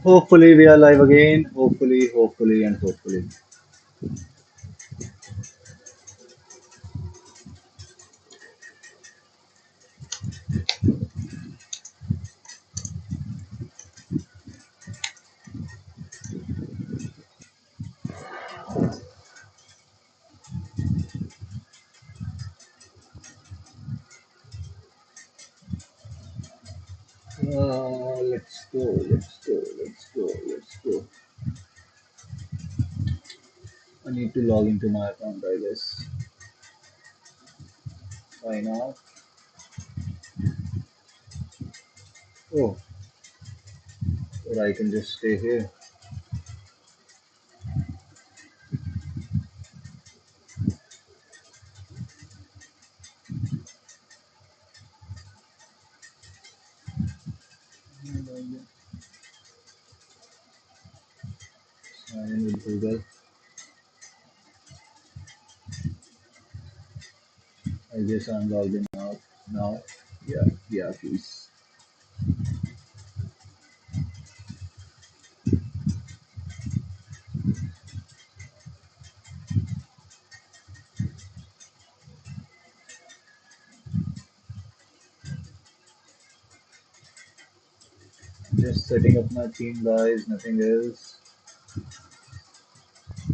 Hopefully we are live again. Hopefully, and hopefully. Let's go, let's go, let's go, let's go. I need to log into my account, I guess. Why not? Oh, or I can just stay here. Sign in with Google. I guess I'm logged in now. Yeah, please. Just setting up my team, guys. Nothing else.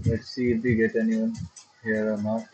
Let's see if we get anyone here or not.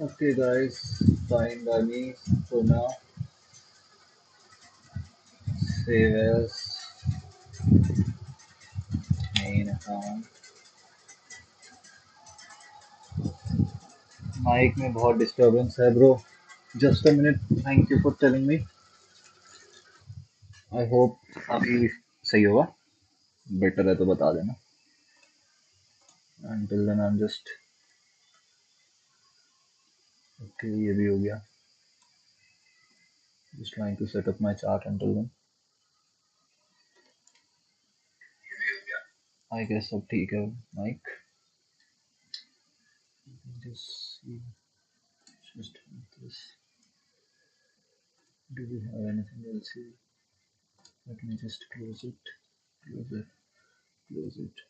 Okay, guys. Fine by me for now. Save as main account. Mic में बहुत disturbance है bro just a minute thank you for telling me I hope अभी सही होगा better है तो बता देना until then I'm just okay ये भी हो गया just trying to set up my chart until then I guess अब ठीक है mic just see just this do we have anything else here let me just close it close it close it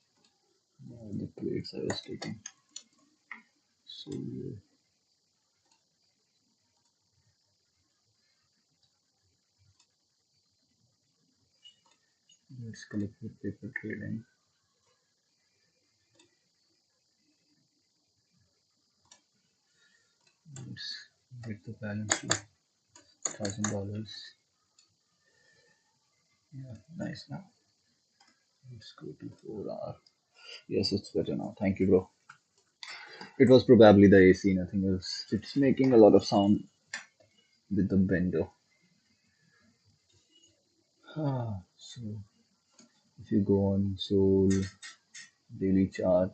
now the trades I was taking so let's click with paper trading. Let's get the balance to $1,000. Yeah, nice now. Let's go to 4 hour. Yes, it's better now. Thank you, bro. It was probably the AC, nothing else. It's making a lot of sound with the bender. So if you go on Soul daily chart,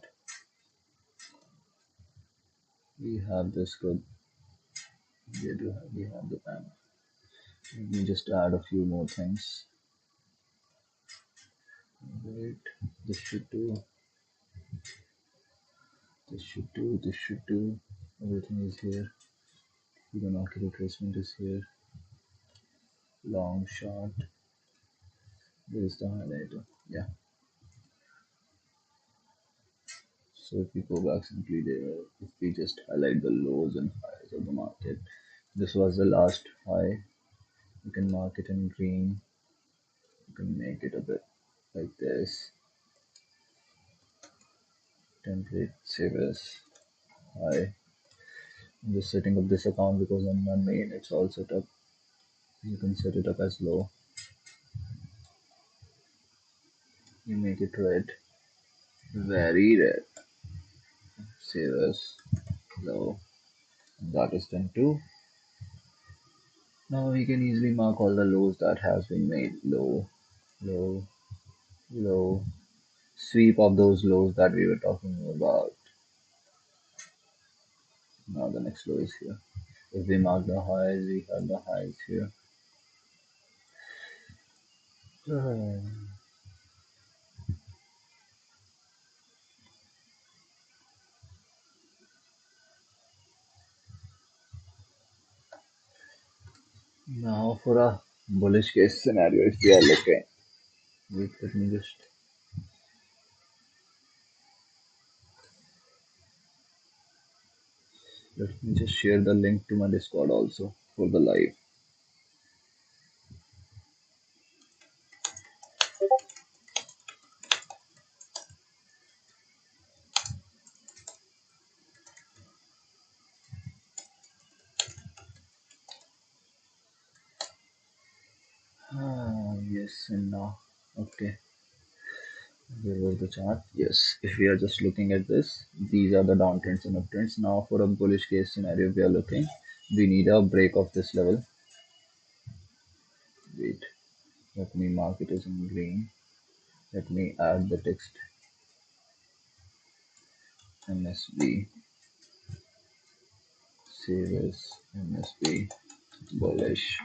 we have this good. We have the panel. Let me just add a few more things. Wait, this should do. This should do. This should do. Everything is here. Fibonacci retracement is here. Long shot. There's the highlighter. Yeah. So if we go back simply there, if we just highlight the lows and highs of the market, this was the last high. You can mark it in green. You can make it a bit like this. template, save as high. I'm just setting up this account because on my main it's all set up. You can set it up as low. You make it red, very red. Save as low. That is done too. Now we can easily mark all the lows that has been made. Low, low, low. Sweep of those lows that we were talking about. Now the next low is here. If we mark the highs, we have the highs here. Now for a bullish case scenario, if we are looking, wait, let me just share the link to my Discord also for the live. Yes, and now, okay, where was the chart? Yes, if we are just looking at this, these are the downtrends and uptrends. Now for a bullish case scenario, we are looking, we need a break of this level. Wait, let me mark it as in green. Let me add the text MSB, save as MSB, bullish.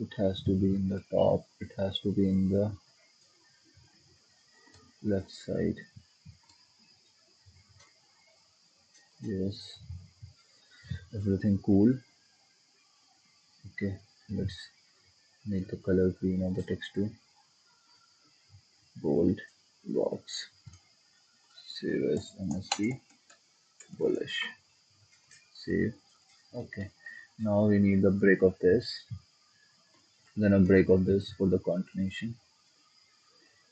It has to be in the top, it has to be in the left side. Yes, everything cool. Okay, let's make the color green of the text too. Bold box, save as MSB, bullish, save. Okay, now we need the break of this, then a break of this for the continuation.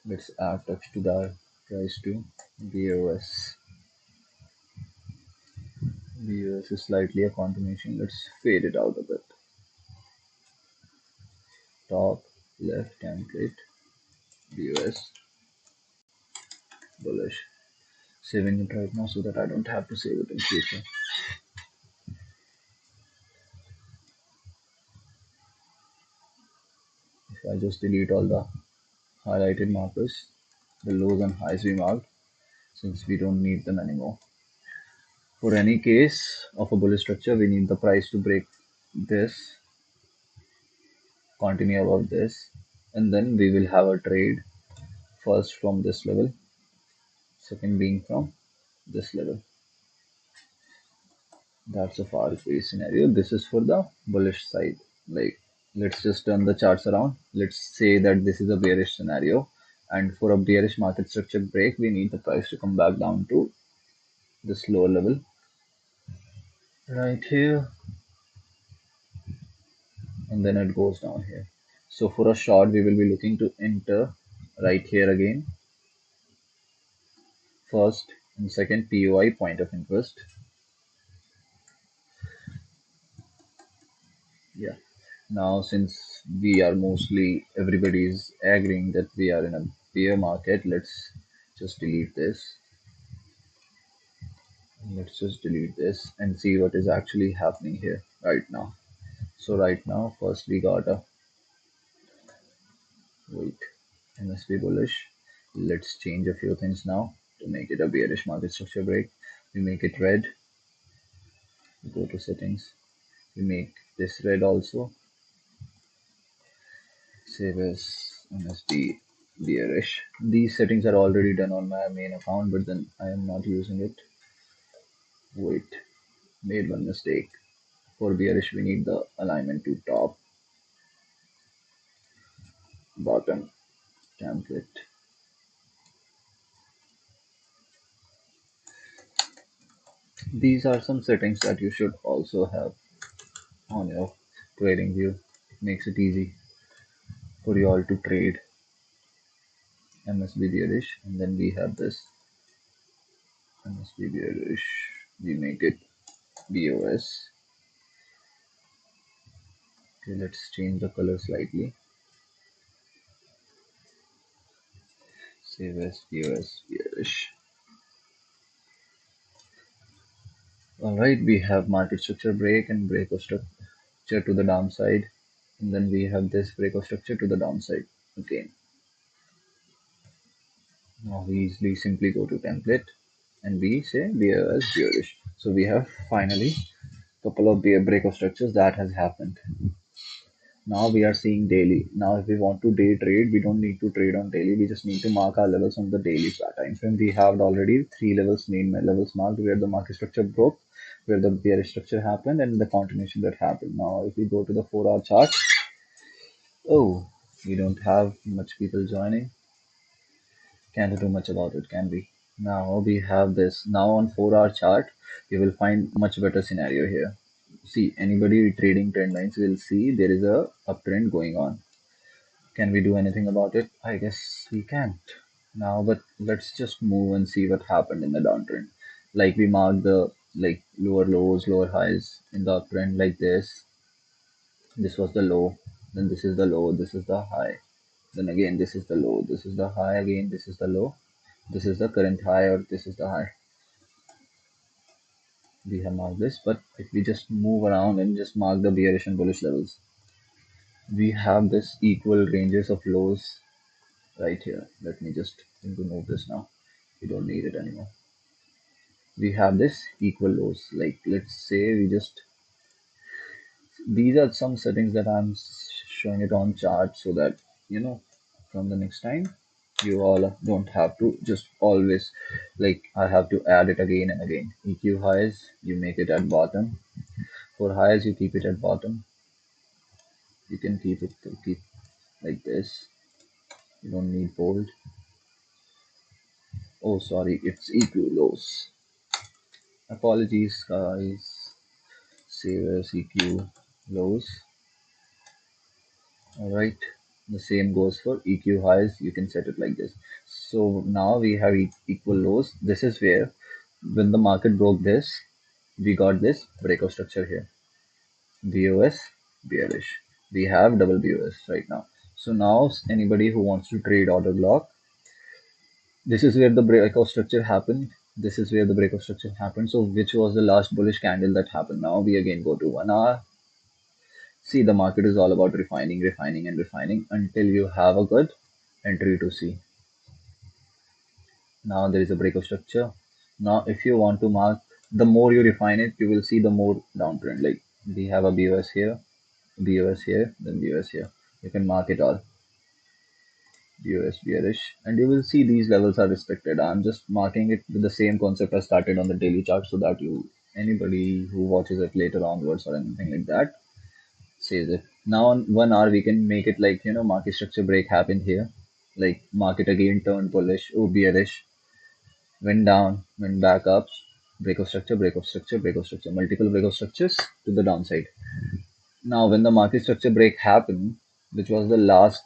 Let's add text to the price to BOS. BOS is slightly a continuation. Let's fade it out a bit. Top left template, BOS, bullish. Saving it right now so that I don't have to save it in future. If I just delete all the highlighted markers, the lows and highs we marked, since we don't need them anymore. For any case of a bullish structure, we need the price to break this, continue above this, and then we will have a trade first from this level, second being from this level. That's a far case scenario. This is for the bullish side. Like, let's just turn the charts around. Let's say that this is a bearish scenario, and for a bearish market structure break, we need the price to come back down to this lower level right here, and then it goes down here. So for a short, we will be looking to enter right here again, first and second POI, point of interest. Yeah. Now, since we are mostly, everybody is agreeing that we are in a bear market, let's just delete this. Let's just delete this and see what is actually happening here right now. So right now, first we got a, wait, MSP bullish. Let's change a few things now to make it a bearish market structure break. We make it red. We go to settings. We make this red also. Save as MSD bearish. These settings are already done on my main account, but then I am not using it. Wait, made one mistake. For bearish, we need the alignment to top, bottom, template. These are some settings that you should also have on your trading view. It makes it easy for you all to trade. MSB bearish, and then we have this MSB bearish. We make it BOS. Okay, let's change the color slightly. Save as BOS bearish. Alright, we have market structure break and break of structure to the downside. And then we have this break of structure to the downside again. Now we easily simply go to template and we say bear as bearish. So we have finally couple of bear break of structures that has happened. Now we are seeing daily. Now if we want to day trade, we don't need to trade on daily. We just need to mark our levels on the daily time frame. We have already three levels, main levels marked where the market structure broke, where the bearish structure happened, and the continuation that happened. Now if we go to the 4-hour chart, oh, we don't have much people joining. Can't do much about it, can we? Now we have this. Now on 4-hour chart, you will find much better scenario here. See, anybody trading trend lines will see there is a uptrend going on. Can we do anything about it? I guess we can't now, but let's just move and see what happened in the downtrend. Like we marked the like lower lows, lower highs in the uptrend like this. This was the low, then this is the low, this is the high. Then again, this is the low, this is the high again, this is the low, this is the current high, or this is the high. We have marked this, but if we just move around and just mark the bearish and bullish levels, we have this equal ranges of lows right here. Let me just remove this now. We don't need it anymore. We have this equal lows. Like let's say we just, these are some settings that I'm showing it on chart so that you know from the next time you all don't have to just always like I have to add it again and again. EQ highs, you make it at bottom. For highs, you keep it at bottom. You can keep like this. You don't need bold. Oh, sorry, it's EQ lows. Apologies, guys. Save as EQ lows. Alright, the same goes for EQ highs. You can set it like this. So now we have equal lows. This is where when the market broke this, we got this breakout structure here. BOS bearish. We have double BOS right now. So now anybody who wants to trade order block, this is where the breakout structure happened. This is where the breakout structure happened. So which was the last bullish candle that happened? Now we again go to 1 hour. See, the market is all about refining, refining, and refining until you have a good entry to see. Now there is a breakout structure. Now, if you want to mark, the more you refine it, you will see the more downtrend. Like we have a BOS here, BOS here, then BOS here. You can mark it all. BOS bearish, and you will see these levels are respected. I'm just marking it with the same concept I started on the daily chart so that you, anybody who watches it later onwards or anything like that, says it. Now on 1 hour we can make it like market structure break happened here. Like market again turned bullish, oh bearish, went down, went back up, break of structure, break of structure, break of structure, multiple break of structures to the downside. Now when the market structure break happened, which was the last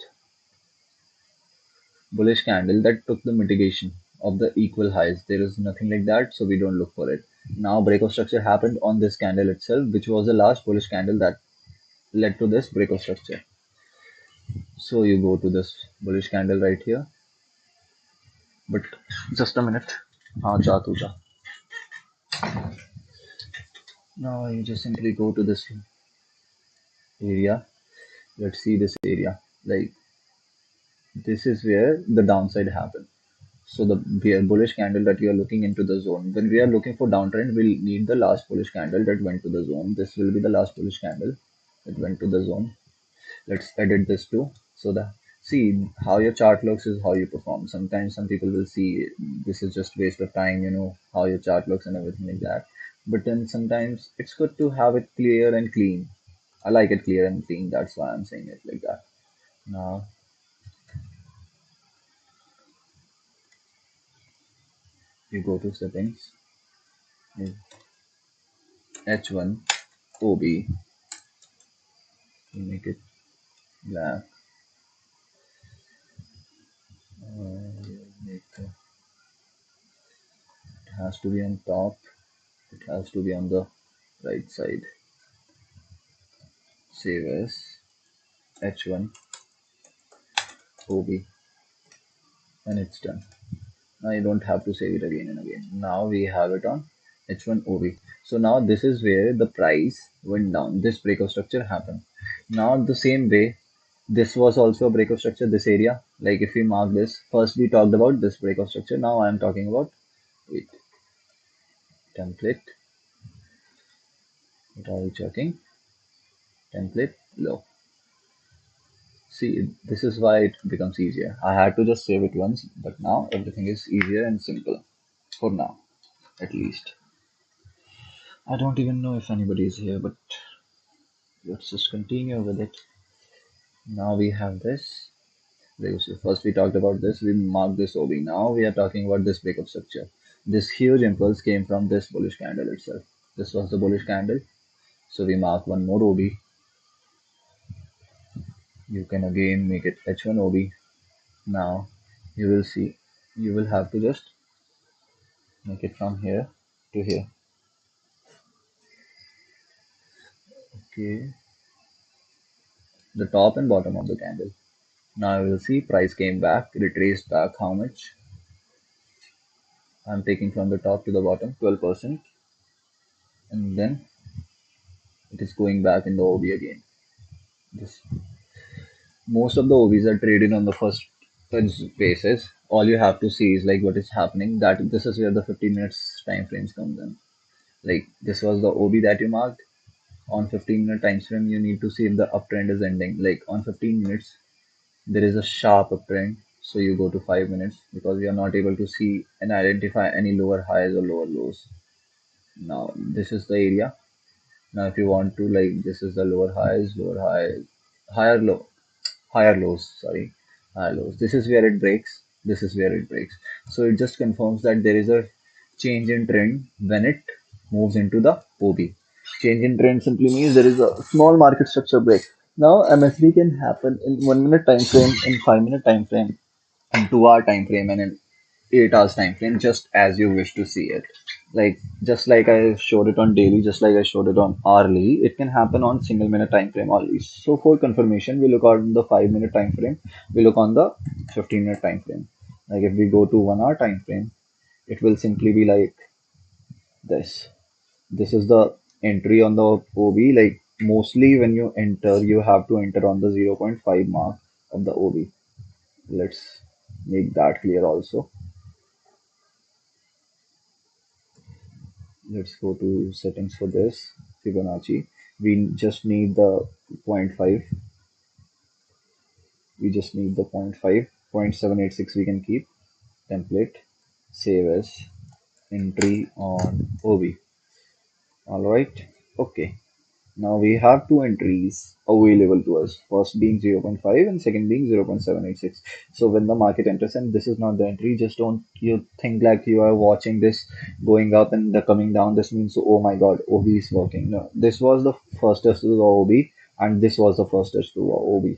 bullish candle that took the mitigation of the equal highs, there is nothing like that, so we don't look for it. Now break of structure happened on this candle itself, which was the last bullish candle that led to this break of structure. So you go to this bullish candle right here. But just a minute. Now you just simply go to this area. Let's see this area. Like this is where the downside happened. So the bullish candle that you are looking into the zone. When we are looking for downtrend, we'll need the last bullish candle that went to the zone. This will be the last bullish candle that went to the zone. Let's edit this too. So the see how your chart looks is how you perform. Sometimes some people will see this is just waste of time, how your chart looks and everything like that. But then sometimes it's good to have it clear and clean. I like it clear and clean. That's why I'm saying it like that. Now you go to settings, H1, OB, you make it black, Make it has to be on top. It has to be on the right side. Save as H1 OB, and it's done. Now you don't have to save it again and again. Now we have it on H1 OB. So now this is where the price went down. This break of structure happened. Now the same way, this was also a break of structure, this area. Like if we mark this, first we talked about this break of structure. Now I am talking about, wait, template. What are we checking? Template low. See, this is why it becomes easier. I had to just save it once, but now everything is easier and simple. For now, at least. I don't even know if anybody is here, but let's just continue with it. Now we have this. First we talked about this, we marked this OB. Now we are talking about this breakup structure. This huge impulse came from this bullish candle itself. This was the bullish candle. So we mark one more OB. You can again make it H1 OB. Now you will see, you will have to just make it from here to here. Okay, the top and bottom of the candle. Now you will see price came back, retraced back how much? I'm taking from the top to the bottom, 12%, and then it is going back in the OB again. This, most of the OBs are traded on the first basis. All you have to see is like what is happening. That this is where the 15 minutes time frames comes in. Like this was the OB that you marked. On 15-minute time frame, you need to see if the uptrend is ending. Like on 15 minutes, there is a sharp uptrend. So you go to 5 minutes because we are not able to see and identify any lower highs or lower lows. Now this is the area. Now if you want to, like, this is the lower highs, higher low, higher lows, sorry, higher lows. This is where it breaks. This is where it breaks. So it just confirms that there is a change in trend when it moves into the OB. Change in trend simply means there is a small market structure break. Now MSB can happen in 1 minute time frame, in 5 minute time frame, in 2 hour time frame, and in 8 hours time frame, just as you wish to see it. Like just like I showed it on daily, just like I showed it on hourly, it can happen on single minute time frame only. So for confirmation, we look on the 5 minute time frame, we look on the 15-minute time frame. Like if we go to 1 hour time frame, it will simply be like this. This is the entry on the OB. Like mostly when you enter, you have to enter on the zero point 0.5 mark of the OB. Let's make that clear also. Let's go to settings for this Fibonacci. We just need the zero point 0.5. We just need the 0.5. 0.786 we can keep. Template. Save as. Entry on OB. Alright. Okay. Now we have two entries available to us. First being zero point 0.5 and second being 0.786. So when the market enters, and this is not the entry, just don't you think like you are watching this going up and the coming down. This means, oh my god, OB is working. No, this was the first touch to the OB, and this was the first touch to OB.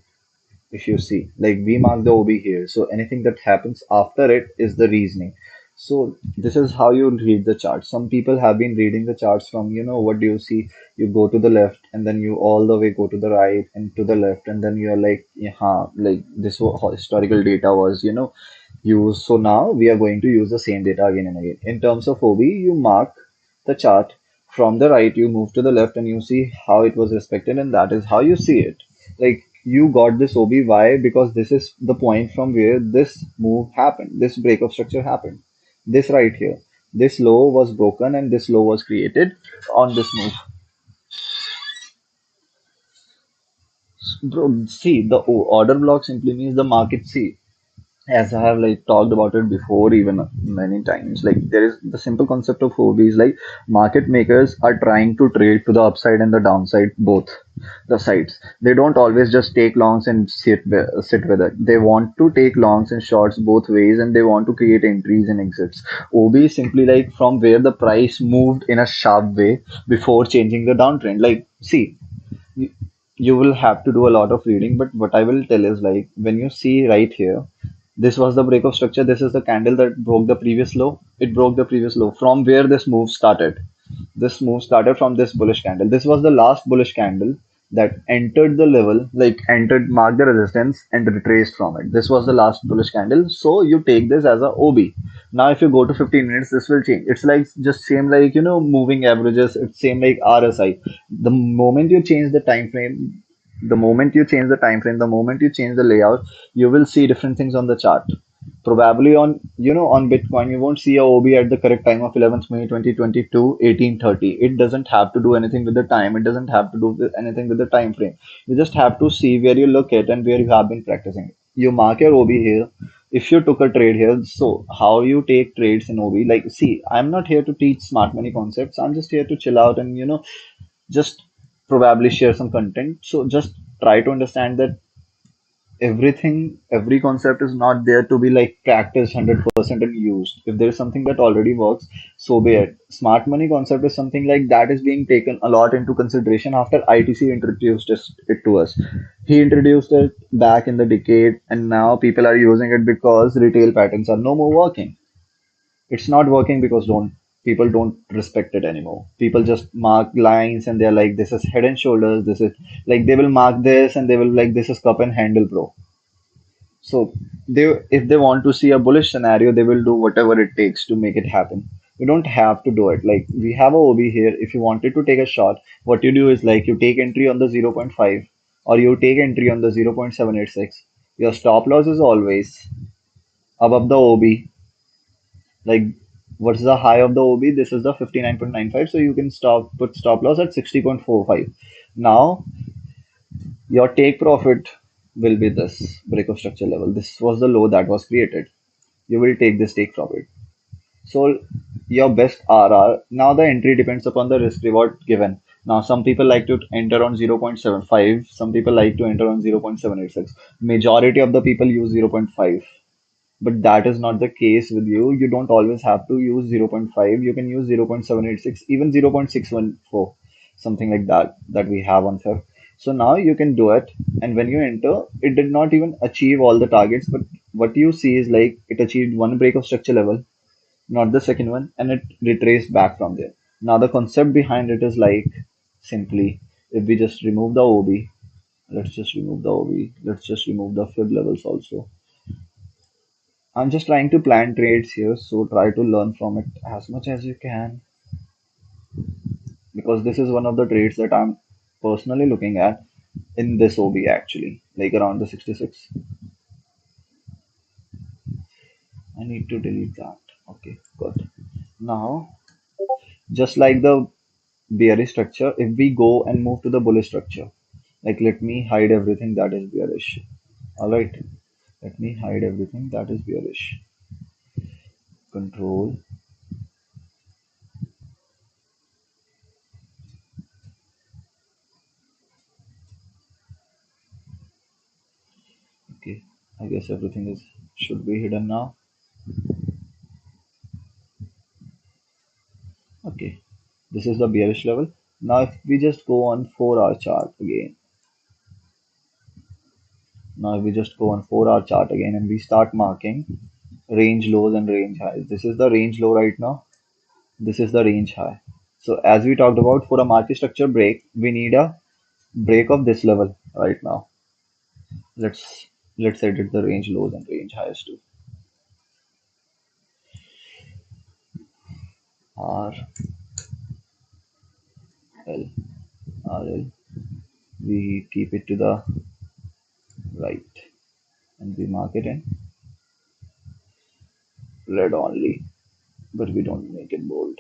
If you see, like we mark the OB here, so anything that happens after it is the reasoning. So this is how you read the chart. Some people have been reading the charts from, what do you see? You go to the left and then you all the way go to the right and to the left, and then you're like, yeah, like this historical data was, used. So now we are going to use the same data again and again. In terms of OB, you mark the chart from the right, you move to the left, and you see how it was respected, and that is how you see it. Like you got this OB. Why? Because this is the point from where this move happened, this break of structure happened. This right here, this low was broken and this low was created on this move. Bro, see, the order block simply means the market. See, as I have like talked about it before, even many times, like there is the simple concept of hobbies. Like market makers are trying to trade to the upside and the downside, both the sides. They don't always just take longs and sit with it. They want to take longs and shorts both ways, and they want to create entries and exits. OB is simply like from where the price moved in a sharp way before changing the downtrend. Like see, you will have to do a lot of reading, but what I will tell is like when you see right here, This was the break of structure. This is the candle that broke the previous low. It broke the previous low from where this move started. This move started from this bullish candle. This was the last bullish candle that entered the level, like entered, marked the resistance and retraced from it. This was the last bullish candle. So you take this as a OB. Now if you go to 15 minutes, this will change. It's like just same like moving averages. It's same like RSI. The moment you change the time frame, the moment you change the layout, you will see different things on the chart. Probably on Bitcoin, you won't see a OB at the correct time of 11th May 2022, 18:30. It doesn't have to do anything with the time. It doesn't have to do with anything with the time frame. You just have to see where you look at and where you have been practicing. You mark your OB here. If you took a trade here, so how you take trades in OB? Like, see, I'm not here to teach smart money concepts. I'm just here to chill out and just probably share some content. So just try to understand that every concept is not there to be like practiced 100% and used. If there is something that already works, so be it. Smart money concept is something like that is being taken a lot into consideration after ITC introduced it to us. He introduced it back in the decade, and now people are using it because retail patterns are no more working. It's not working because don't people don't respect it anymore. People just mark lines and they're like, this is head and shoulders, this is like, they will mark this and they will like, this is cup and handle, bro. So if they want to see a bullish scenario, they will do whatever it takes to make it happen. You don't have to do it. Like, we have a OB here. If you wanted to take a shot, what you do is like you take entry on the zero point 0.5 or you take entry on the 0.786. Your stop loss is always above the OB. Like, what's the high of the OB? This is the 59.95. So you can put stop loss at 60.45. Now your take profit will be this break of structure level. This was the low that was created. You will take this take profit. So your best RR. Now the entry depends upon the risk reward given. Now some people like to enter on 0.75. Some people like to enter on 0.786. Majority of the people use zero point 0.5. But that is not the case with you. You don't always have to use zero point 0.5. You can use 0.786, even 0.614, something like that we have on here. So now you can do it. And when you enter, it did not even achieve all the targets. But what you see is like it achieved one break of structure level, not the second one, and it retraced back from there. Now the concept behind it is like simply if we just remove the OB, let's just remove the OB, let's just remove the fib levels also. I'm just trying to plan trades here, so try to learn from it as much as you can because this is one of the trades that I'm personally looking at in this OB actually, like around the 66. I need to delete that. Okay, good. Now, just like the bearish structure, if we go and move to the bullish structure, like let me hide everything that is bearish. All right, let me hide everything that is bearish. Control. Okay, I guess everything is should be hidden now. Okay, this is the bearish level. Now, if we just go on 4-hour chart again, now if we just go on 4-hour chart again and we start marking range lows and range highs. This is the range low right now. This is the range high. So as we talked about, for a market structure break, we need a break of this level right now. Let's edit the range lows and range highs too. R L R L. We keep it to the right and we mark it in red only, but we don't make it bold.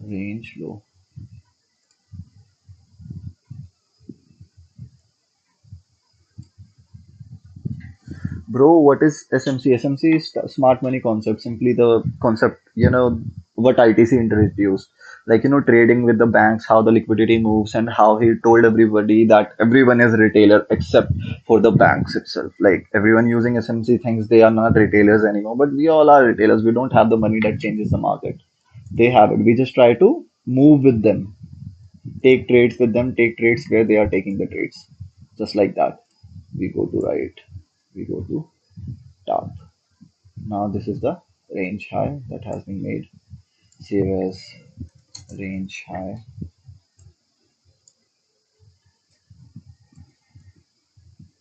Range low. Bro, what is SMC? SMC is smart money concept. Simply the concept, what ITC introduced. Like, trading with the banks, how the liquidity moves, and how he told everybody that everyone is retailer except for the banks itself. Like, everyone using SMC thinks they are not retailers anymore, but we all are retailers. We don't have the money that changes the market. They have it. We just try to move with them. take trades with them, take trades where they are taking the trades. Just like that. We go to right, we go to top. Now this is the range high that has been made. Save as range high,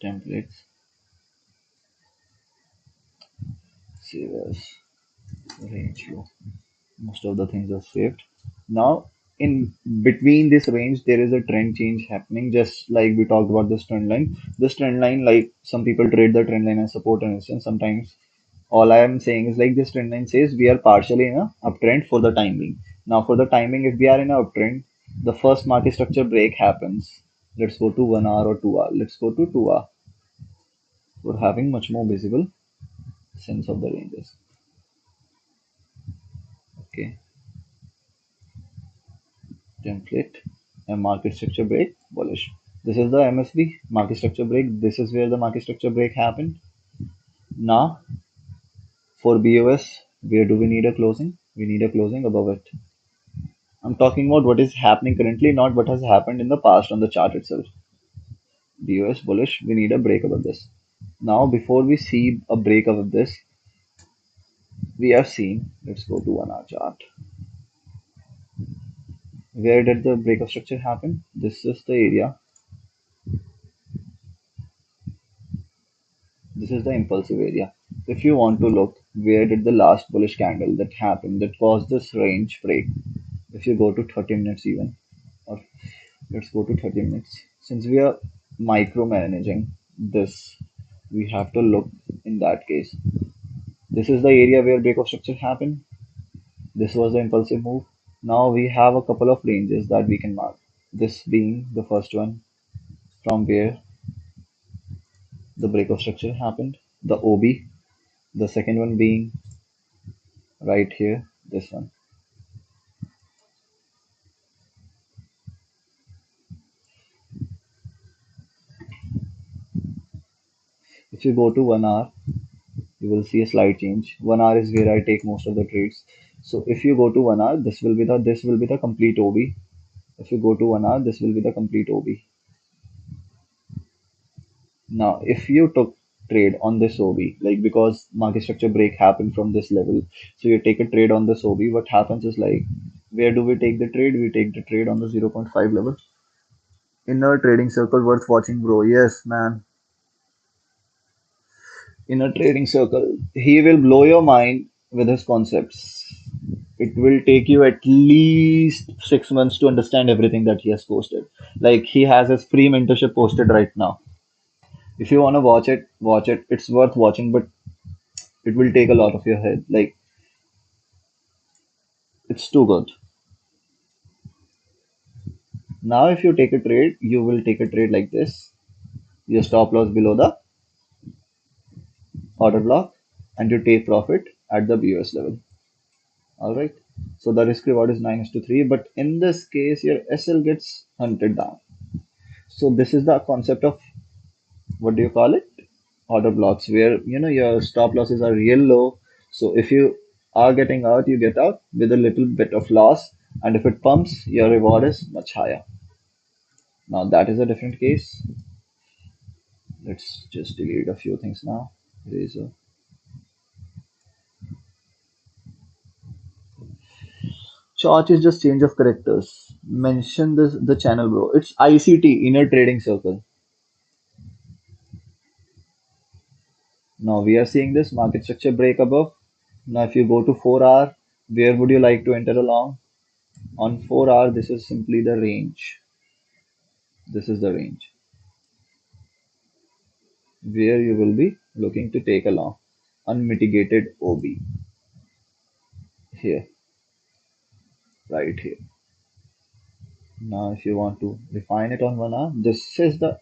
templates, save as range low. Most of the things are saved. Now, in between this range, there is a trend change happening, just like we talked about this trend line. This trend line, like some people trade the trend line as support and resistance. Sometimes all I am saying is like this trend line says we are partially in a uptrend for the time being. Now, for the timing, if we are in a uptrend, the first market structure break happens. Let's go to 1 hour or 2 hour. Let's go to 2 hour. We're having much more visible sense of the ranges. Okay, template and market structure break bullish. This is the MSB market structure break. This is where the market structure break happened. Now for BOS, where do we need a closing? We need a closing above it. I'm talking about what is happening currently, not what has happened in the past on the chart itself. BOS bullish, we need a break above this. Now before we see a break above this, we have seen, let's go to 1 hour chart. Where did the break of structure happen? This is the area. This is the impulsive area. If you want to look, where did the last bullish candle that happened that caused this range break? If you go to 30 minutes even, or let's go to 30 minutes. Since we are micromanaging this, we have to look in that case. This is the area where break of structure happened. This was the impulsive move. Now we have a couple of ranges that we can mark. This being the first one from where the break of structure happened, the OB. The second one being right here, this one. If you go to 1 hour, you will see a slight change. 1 hour is where I take most of the trades. So if you go to 1 hour, this will be the complete OB. If you go to 1 hour, this will be the complete OB. Now, if you took trade on this OB, like because market structure break happened from this level, so you take a trade on this OB, what happens is like, where do we take the trade? We take the trade on the 0.5 level. Inner trading circle worth watching, bro. Yes, man. In a trading circle, he will blow your mind with his concepts. It will take you at least 6 months to understand everything that he has posted. Like he has his free mentorship posted right now. If you want to watch it, watch it. It's worth watching, but it will take a lot of your head. Like it's too good. Now, if you take a trade, you will take a trade like this. Your stop loss below the order block, and you take profit at the BOS level. All right. So the risk reward is 9:3, but in this case, your SL gets hunted down. So this is the concept of what do you call it? Order blocks, where your stop losses are real low. So if you are getting out, you get out with a little bit of loss, and if it pumps, your reward is much higher. Now that is a different case. Let's just delete a few things now. Eraser. Chart is just change of characters. Mention this the channel, bro. It's ICT, Inner Trading Circle. Now we are seeing this market structure break above. Now if you go to 4 hour, where would you like to enter along? On 4 hour, this is simply the range. This is the range where you will be looking to take along unmitigated OB here, right here. Now if you want to define it on 1 hour, this is the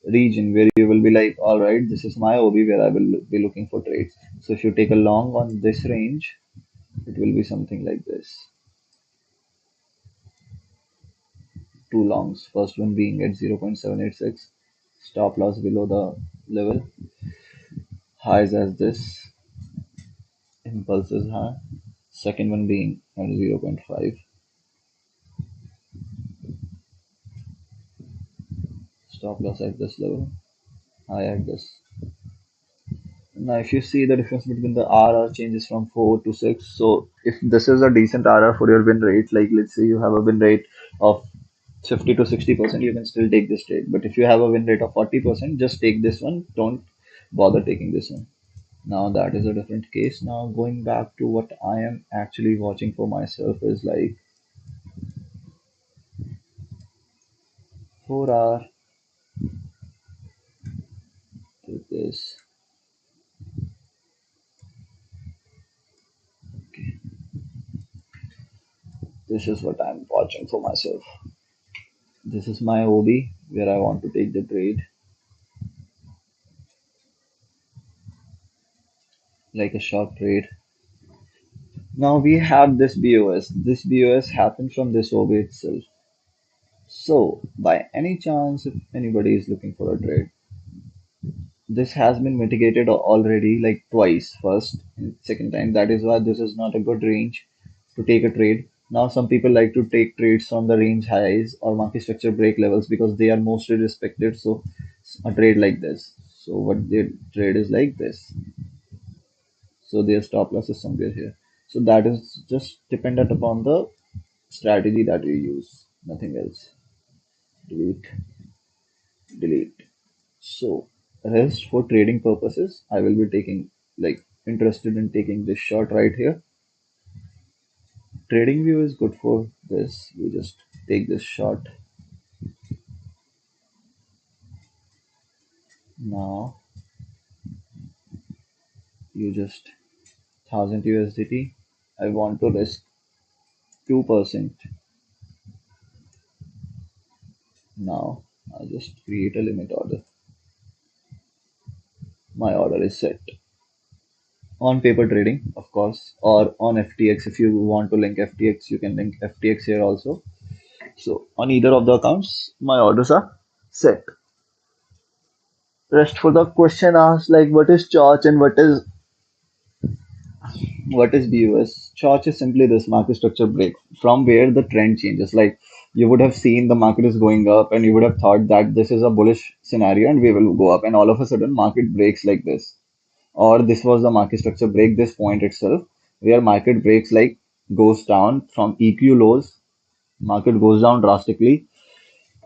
region where you will be like, all right, this is my OB where I will be looking for trades. So if you take a long on this range, it will be something like this. Two longs, first one being at 0.786, stop loss below the level, highs as this, impulses high, second one being at 0.5, stop loss at this level, high at this. Now, if you see the difference between the RR changes from 4 to 6, so if this is a decent RR for your win rate, like let's say you have a win rate of 50 to 60%, you can still take this trade. But if you have a win rate of 40%, just take this one. Don't bother taking this one. Now that is a different case. Now going back to what I am actually watching for myself is like 4 hour, take this. Okay. This is what I'm watching for myself. This is my OB where I want to take the trade, like a short trade. Now we have this BOS. This BOS happened from this OB itself. So, by any chance, if anybody is looking for a trade, this has been mitigated already like twice. First and second time. That is why this is not a good range to take a trade. Now, some people like to take trades from the range highs or market structure break levels because they are mostly respected. So, a trade like this. So, what their trade is like this. So, their stop loss is somewhere here. So, that is just dependent upon the strategy that you use, nothing else. Delete, delete. So, rest for trading purposes, I will be taking like interested in taking this short right here. Trading view is good for this. You just take this short. Now you just 1000 USDT. I want to risk 2%. Now I just create a limit order. My order is set. On paper trading, of course, or on FTX. If you want to link FTX, you can link FTX here also. So on either of the accounts, my orders are set. Rest for the question asked like what is charge and what is BUS? Charge is simply this market structure break from where the trend changes. Like you would have seen the market is going up and you would have thought that this is a bullish scenario and we will go up and all of a sudden market breaks like this. Or this was the market structure break, this point itself, where market breaks like goes down from EQ lows, market goes down drastically,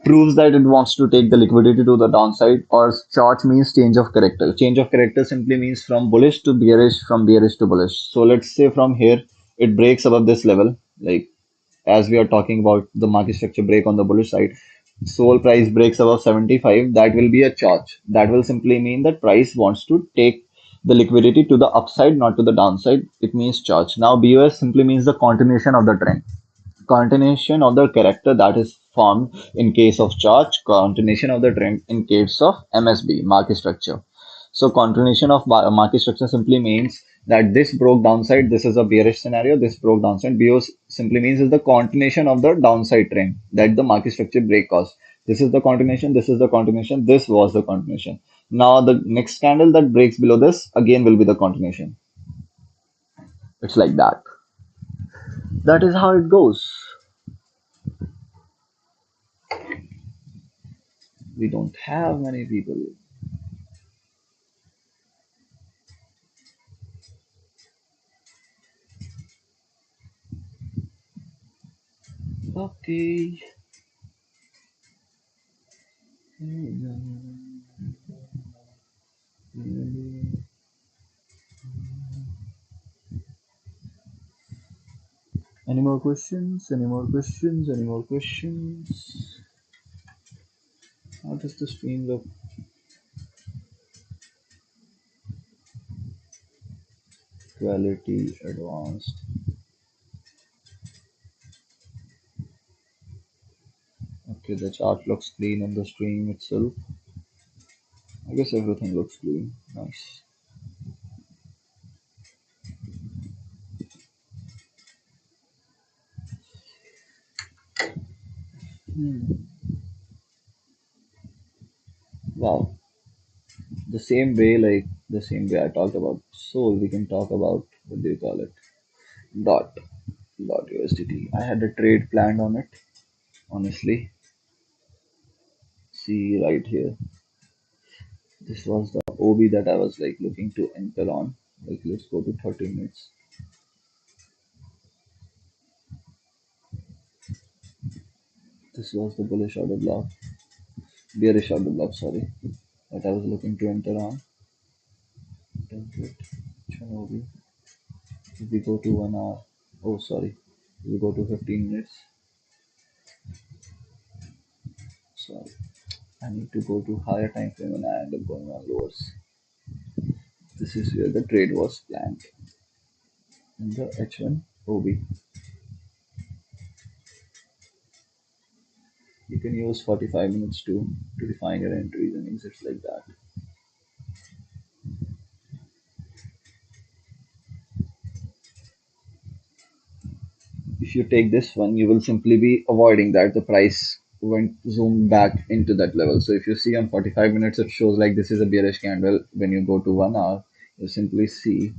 proves that it wants to take the liquidity to the downside, or charge means change of character. Change of character simply means from bullish to bearish, from bearish to bullish. So let's say from here it breaks above this level, like as we are talking about the market structure break on the bullish side. Soul price breaks above 75, that will be a charge. That will simply mean that price wants to take the liquidity to the upside, not to the downside. It means charge. Now BOS simply means the continuation of the trend, continuation of the character that is formed in case of charge, continuation of the trend in case of MSB, market structure. So continuation of market structure simply means that this broke downside, this is a bearish scenario, this broke downside. BO simply means is the continuation of the downside trend that the market structure break caused. This is the continuation, this is the continuation, this was the continuation. Now the next candle that breaks below this again will be the continuation. It's like that. That is how it goes. We don't have many people. Okay. Any more questions? Any more questions? Any more questions? How does the screen look? Quality advanced. Okay, the chart looks clean on the stream itself. I guess everything looks clean. Nice. Wow. The same way, like the same way I talked about soul, we can talk about what do you call it? Dot. Dot USDT. I had a trade planned on it, honestly. see right here. This was the OB that I was like looking to enter on. Like let's go to 30 minutes. This was the bullish order block, bearish order block, sorry, that I was looking to enter on. Template, which one OB? If we go to 1 hour, oh sorry, if we go to 15 minutes, sorry, I need to go to higher time frame and I end up going on lowers. This is where the trade was planned in the H1 OB. You can use 45 minutes to define your entries and exits like that. If you take this one, you will simply be avoiding that the price went zoomed back into that level. So if you see on 45 minutes, it shows like this is a bearish candle. When you go to 1 hour, you simply see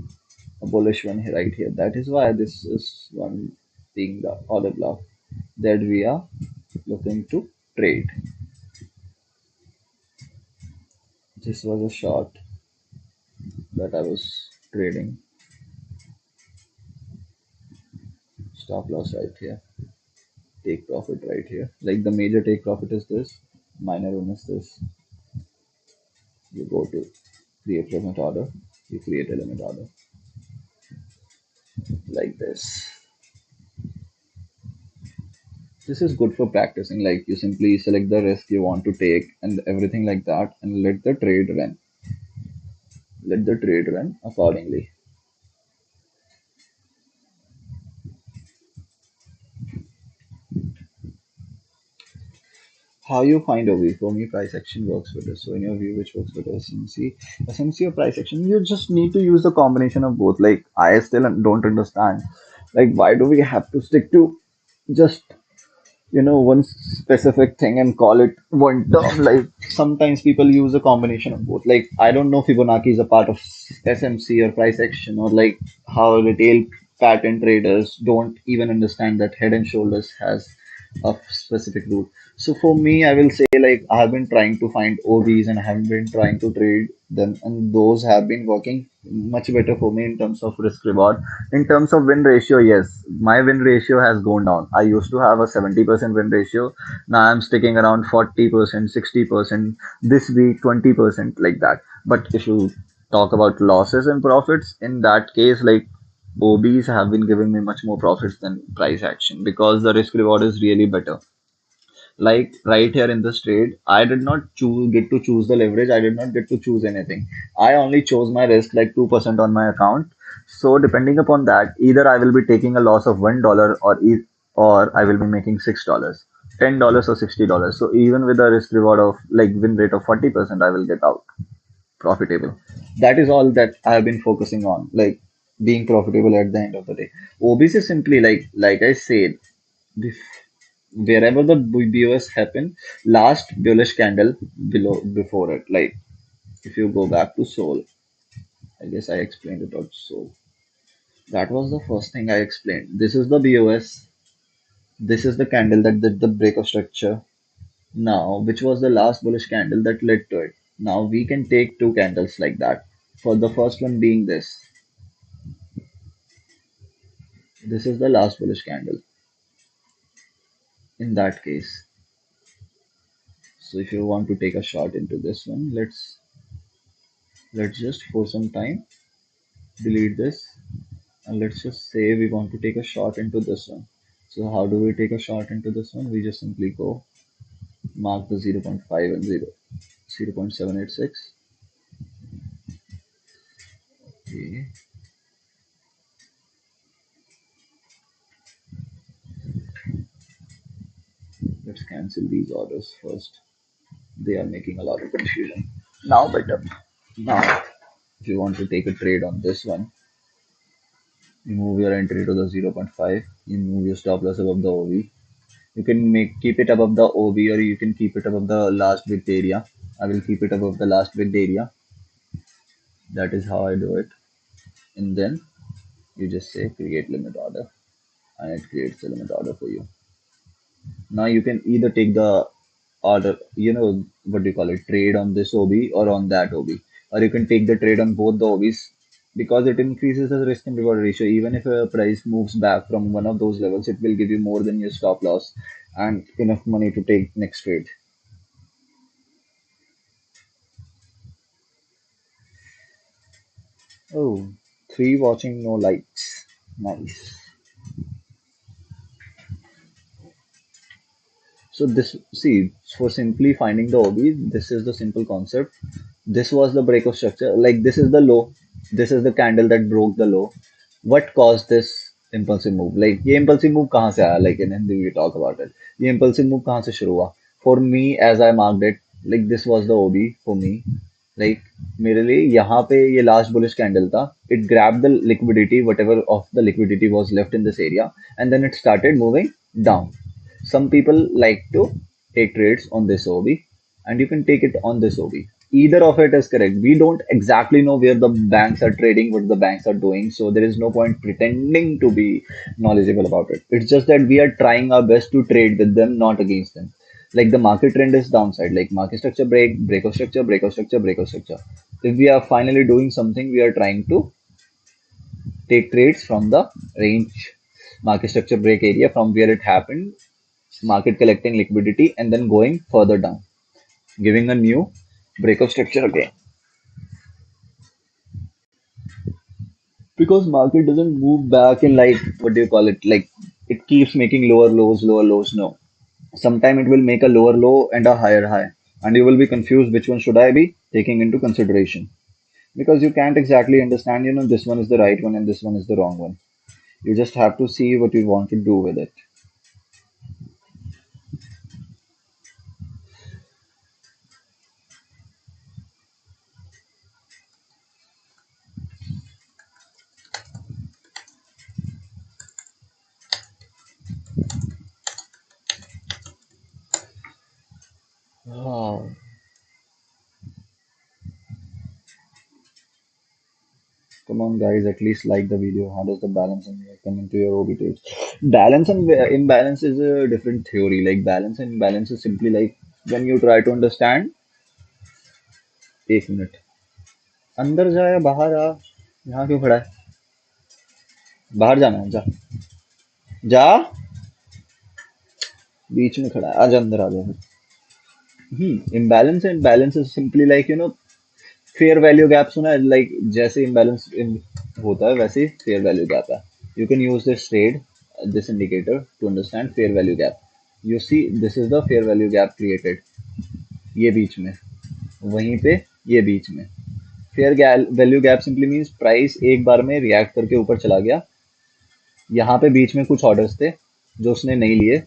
a bullish one right here. That is why this is one being the order block that we are looking to trade. This was a short that I was trading. Stop loss right here. Take profit right here. Like the major take profit is this, minor one is this. You go to create limit order, you create a limit order like this. This is good for practicing, like you simply select the risk you want to take and everything like that and let the trade run. Let the trade run accordingly. How you find a way? For me, price action works better. So in your view, which works better, SMC, SMC or price action? You just need to use a combination of both. Like I still don't understand. Like why do we have to stick to just one specific thing and call it one term? Like sometimes people use a combination of both. Like I don't know Fibonacci is a part of SMC or price action, or like how retail pattern traders don't even understand that head and shoulders has a specific route. So for me, I will say like I have been trying to find OBs and I have been trying to trade them, and those have been working much better for me in terms of risk reward. In terms of win ratio, yes, my win ratio has gone down. I used to have a 70% win ratio. Now I'm sticking around 40%, 60%, this week 20%, like that. But if you talk about losses and profits, in that case, like OBs have been giving me much more profits than price action because the risk reward is really better. Like right here in this trade, I did not get to choose the leverage. I did not get to choose anything. I only chose my risk like 2% on my account. So depending upon that, either I will be taking a loss of $1 or I will be making $6, $10 or $60. So even with a risk reward of like win rate of 40%, I will get out profitable. That is all that I have been focusing on, like being profitable at the end of the day. OBs is simply like I said, wherever the BOS happen, last bullish candle below before it. Like if you go back to Soul, I guess I explained it about Soul. That was the first thing I explained. This is the BOS. This is the candle that did the break of structure. Now, which was the last bullish candle that led to it. Now we can take two candles like that. For the first one being this. This is the last bullish candle in that case. So if you want to take a shot into this one, let's just for some time delete this, and let's just say we want to take a shot into this one. So how do we take a shot into this one? We just simply go mark the zero point 0.5 and 0.786. Okay, let's cancel these orders first. They are making a lot of confusion. Now better. Now if you want to take a trade on this one, you move your entry to the zero point 0.5, you move your stop loss above the OV. You can keep it above the OB, or you can keep it above the last bid area. I will keep it above the last bid area. That is how I do it. And then you just say create limit order, and it creates a limit order for you. Now you can either take the order, what do you call it, trade on this OB or on that OB, or you can take the trade on both the OBs because it increases the risk and reward ratio. Even if a price moves back from one of those levels, it will give you more than your stop loss and enough money to take next trade. Oh, three watching, no lights. Nice. So this, see, for simply finding the OB, this is the simple concept. This was the break of structure. Like this is the low. This is the candle that broke the low. What caused this impulsive move? Like ये impulsive move कहाँ से आया? Like in Hindi we talk about it. ये impulsive move कहाँ से शुरू हुआ? For me, as I marked it, like this was the OB for me. Like मेरे लिए यहाँ पे ये last bullish candle था. It grabbed the liquidity, whatever of the liquidity was left in this area, and then it started moving down. Some people like to take trades on this OB, and you can take it on this OB. Either of it is correct. We don't exactly know where the banks are trading, what the banks are doing, so there is no point pretending to be knowledgeable about it. It's just that we are trying our best to trade with them, not against them. Like the market trend is downside, like market structure break, break of structure, break of structure, break of structure. If we are finally doing something, we are trying to take trades from the range market structure break area from where it happened, market collecting liquidity and then going further down, giving a new breakup structure again. Because market doesn't move back in like what do you call it? Like it keeps making lower lows, lower lows. No. Sometime it will make a lower low and a higher high. And you will be confused which one should I be taking into consideration. Because you can't exactly understand, this one is the right one and this one is the wrong one. You just have to see what you want to do with it. Oh, come on, guys, at least like the video. How does the balance and come into your OB trades? Balance and imbalance is a different theory. Like balance and imbalance is simply like when you try to understand. एक minute अंदर जा या बाहर आ यहाँ क्यों खड़ा है बाहर जाना है जा जा बीच में खड़ा है आजा अंदर आ जा imbalance and balance is simply like fair value gap सुना है लाइक जैसे इम्बैलेंस होता है वैसे फेयर वैल्यू गैप है you can use this trade this indicator to understand fair value gap you see this is the fair value gap created ये बीच में वहीं पे ये बीच में fair value gap simply means price एक बार में रिएक्ट करके ऊपर चला गया यहाँ पे बीच में कुछ ऑर्डर्स थे जो उसने नहीं लिए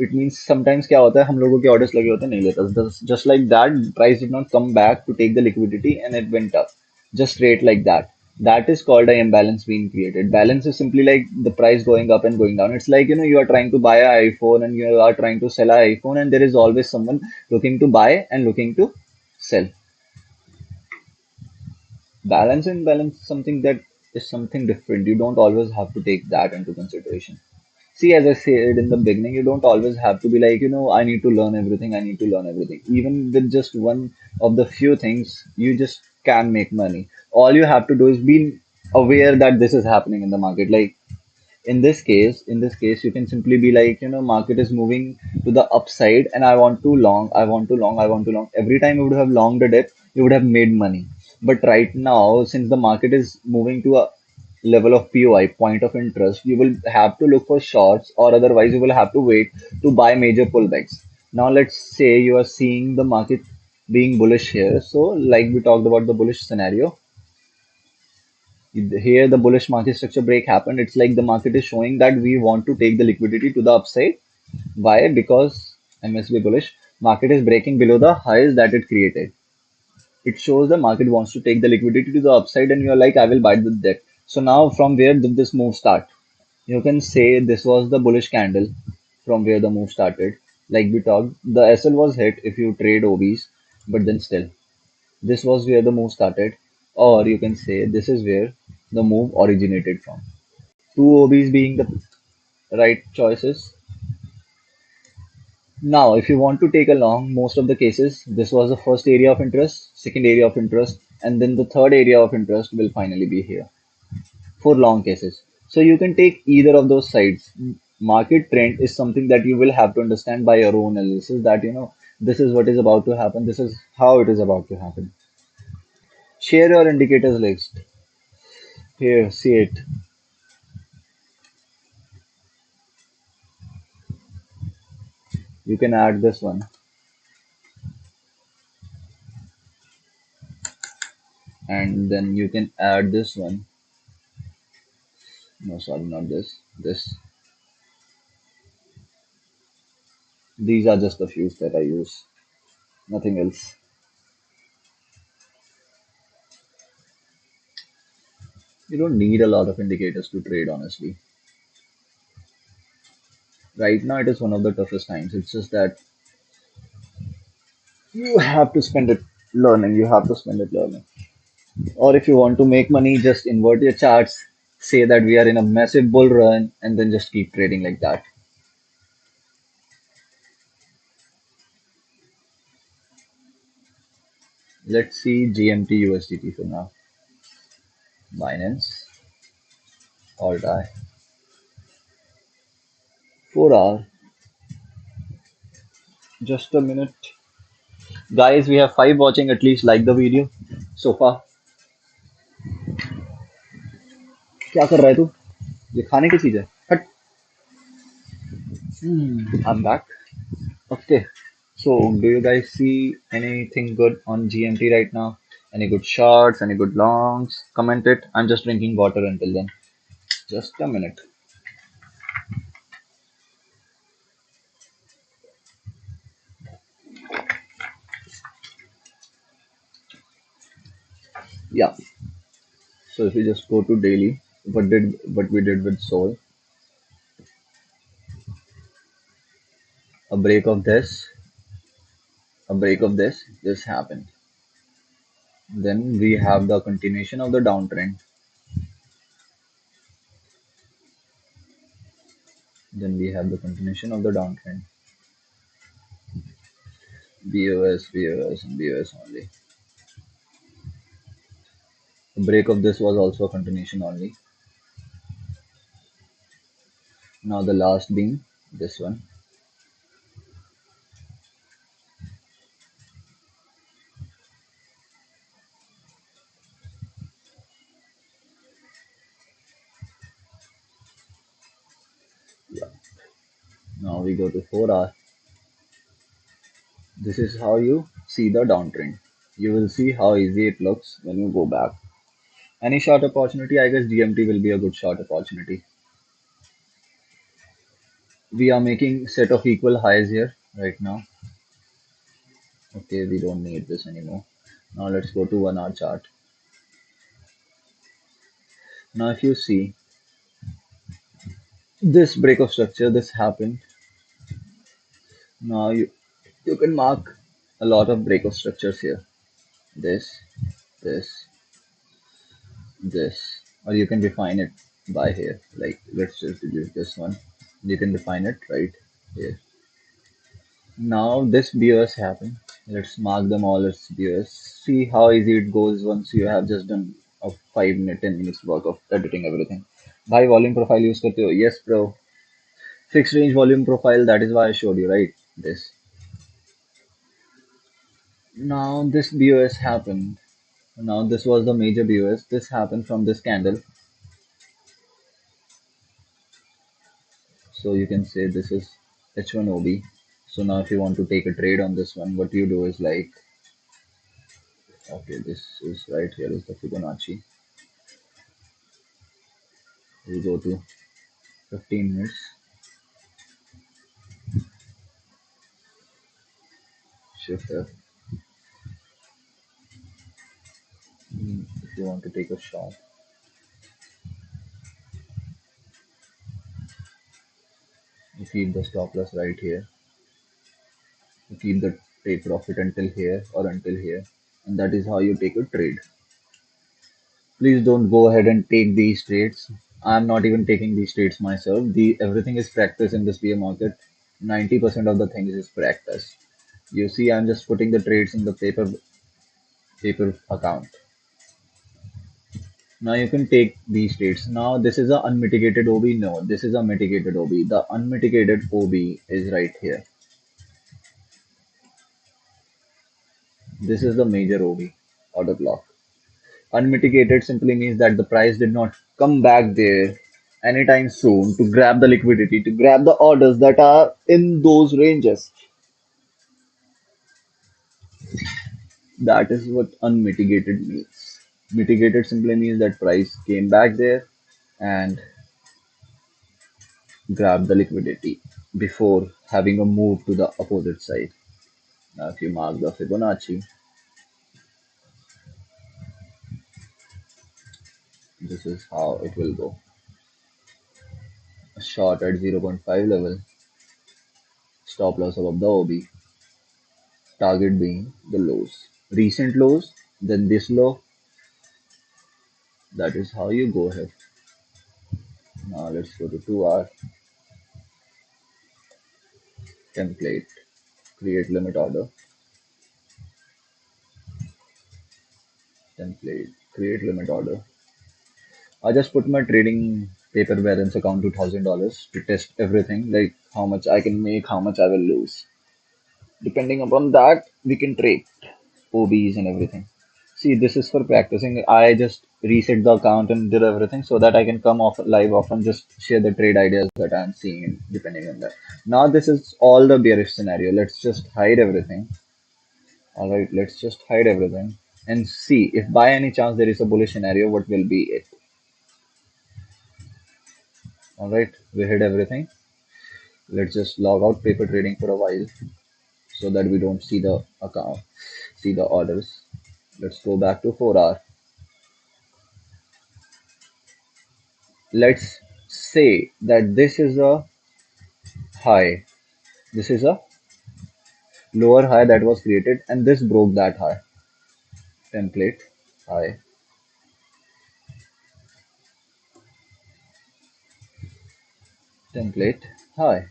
इट मीन्स समटाइम्स क्या होता है हम लोगों के ऑर्डर्स लगे होते हैं नहीं लेता just like that price did not come back to take the liquidity and it went up just straight like that. That is called an imbalance being created. Balance is simply like the price going up and going down. It's like you are trying to buy an iPhone and you are trying to sell an iPhone, and there is always someone looking to buy and looking to sell. Balance and balance is something that is something different. You don't always have to take that into consideration. See, as I said in the beginning, you don't always have to be like, I need to learn everything, I need to learn everything. Even with just one of the few things, you just can make money. All you have to do is be aware that this is happening in the market. Like in this case, you can simply be like, market is moving to the upside and I want to long, I want to long, I want to long. Every time you would have longed a dip, you would have made money. But right now, since the market is moving to a level of POI, point of interest, you will have to look for shorts or otherwise you will have to wait to buy major pullbacks. Now, let's say you are seeing the market being bullish here. So, like we talked about the bullish scenario, here the bullish market structure break happened. It's like the market is showing that we want to take the liquidity to the upside. Why? Because MSB bullish market is breaking below the highs that it created. It shows the market wants to take the liquidity to the upside and you're like, I will buy the dip. So now from where did this move start? You can say this was the bullish candle from where the move started. Like we talked, the SL was hit if you trade OBs, but then still, this was where the move started. Or you can say this is where the move originated from. Two OBs being the right choices. Now, if you want to take a long, most of the cases, this was the first area of interest, second area of interest, and then the third area of interest will finally be here for long cases. So you can take either of those sides. Market trend is something that you will have to understand by your own analysis that this is what is about to happen, this is how it is about to happen. Share your indicators list. Here, see it. You can add this one, and then you can add this one. No, sorry, not this. This. These are just the few that I use. Nothing else. You don't need a lot of indicators to trade, honestly. Right now, it is one of the toughest times. It's just that you have to spend it learning. You have to spend it learning. Or if you want to make money, just invert your charts, say that we are in a massive bull run, and then just keep trading like that. Let's see GMT USDT for now. Binance, all die. 4 hour. Just a minute. Guys, we have 5 watching. At least like the video so far. क्या कर रहा है तू? ये खाने की चीज है. हट. I'm back. Okay. So, do you guys see anything good on GMT right now? Any good shorts? Any good longs? Comment it. I'm just drinking water until then. Just a minute. Yeah. So if we just go to daily, what we did with Soul, a break of this, a break of this happened. Then we have the continuation of the downtrend. Then we have the continuation of the downtrend. BOS, BOS, and BOS only. The break of this was also a continuation only. Now the last being this one. Yeah. Now we go to 4 hour. This is how you see the downtrend. You will see how easy it looks when you go back. Any short opportunity, I guess GMT will be a good short opportunity. We are making set of equal highs here right now. Okay, we don't need this anymore. Now let's go to 1 hour chart. Now if you see this break of structure, this happened. Now you can mark a lot of break of structures here. This, this, this, or you can define it by here. Like let's just use this one. You can define it right here. Now this BOS happened. Let's mark them all as BOS. See how easy it goes once you have just done a 5 minute, 10 minutes work of editing everything. भाई volume profile use करते हो? Yes, bro. Fixed range volume profile. That is why I showed you, right? This. Now this BOS happened. Now this was the major BOS. This happened from this candle. So you can say this is H1OB. So now if you want to take a trade on this one, what you do is like, okay, this is right here is the Fibonacci. We go to 15 minutes. Shift F. If you want to take a shot, you keep the stop loss right here. You keep the take profit until here or until here, and that is how you take a trade. Please don't go ahead and take these trades. I'm not even taking these trades myself. The everything is practice in this bear market. 90% of the things is practice. You see, I'm just putting the trades in the paper account. Now you can take these trades. Now this is a unmitigated OB. No, this is a mitigated OB. The unmitigated OB is right here. This is the major OB order block. Unmitigated simply means that the price did not come back there anytime soon to grab the liquidity, to grab the orders that are in those ranges. That is what unmitigated means. Mitigated simply means that price came back there and grabbed the liquidity before having a move to the opposite side. Now, if you mark the Fibonacci, this is how it will go. A short at 0.5 level, stop loss above the OB, target being the lows. Recent lows, then this low. That is how you go ahead. Now let's go to 2 hour template, create limit order, template, create limit order. I just put my trading paper balance account to $1,000 to test everything, like how much I can make, how much I will lose. Depending upon that, we can trade OBs and everything. See, this is for practicing. I just reset the account and did everything so that I can come off live off and just share the trade ideas that I'm seeing depending on that. Now this is all the bearish scenario. Let's just hide everything. All right, let's just hide everything and see if by any chance there is a bullish scenario, what will be it. All right, we hid everything. Let's just log out paper trading for a while so that we don't see the account, see the orders. Let's go back to 4 hour. Let's say that this is a high. This is a lower high that was created and this broke that high. Template high. Template high.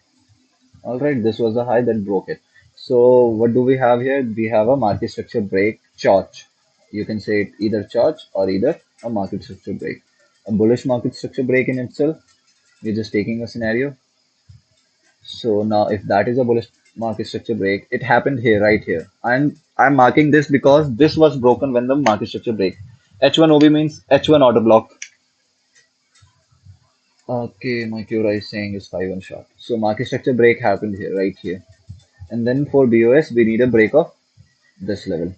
All right, this was the high that broke it. So what do we have here? We have a market structure break charge. You can say it either charge or either a market structure break. A bullish market structure break in itself, we're just taking a scenario. So now if that is a bullish market structure break, it happened here, right here. And I'm marking this because this was broken when the market structure break. H1 OB means H1 order block. Okay, my QRA is saying is 5 on short. So market structure break happened here, right here. And then for BOS, we need a break of this level.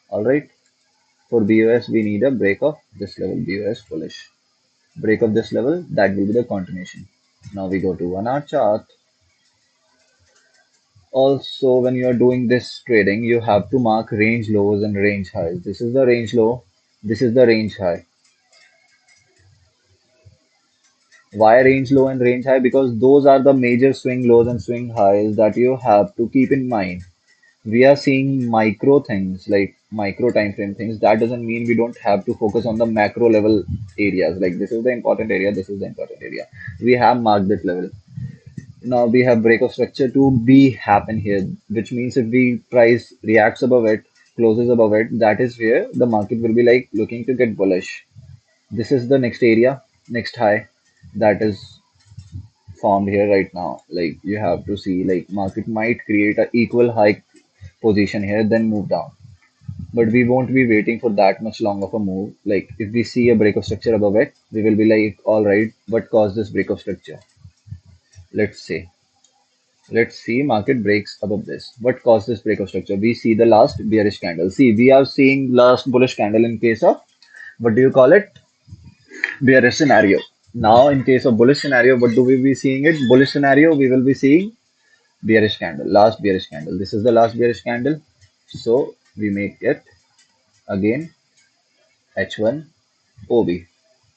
All right. For BOS, we need a break of this level, BOS bullish. Break of this level, that will be the continuation. Now we go to 1 hour chart. Also, when you are doing this trading, you have to mark range lows and range highs. This is the range low. This is the range high. Why range low and range high? Because those are the major swing lows and swing highs that you have to keep in mind. We are seeing micro things like micro time frame things. That doesn't mean we don't have to focus on the macro level areas. Like this is the important area, this is the important area. We have marked that level. Now we have break of structure to be happen here, which means if the price reacts above it, closes above it, that is where the market will be like looking to get bullish. This is the next area, next high that is formed here right now. Like you have to see like market might create a equal high position here, then move down. But we won't be waiting for that much long of a move. Like if we see a break of structure above it, we will be like, all right, what caused this break of structure? Let's see. Let's see market breaks above this. What caused this break of structure? We see the last bearish candle. See, we are seeing last bullish candle in case of, what do you call it? Bearish scenario. Now, in case of bullish scenario, what do we be seeing it? Bullish scenario, we will be seeing bearish candle, last bearish candle. This is the last bearish candle. So, we make it again H1 OB.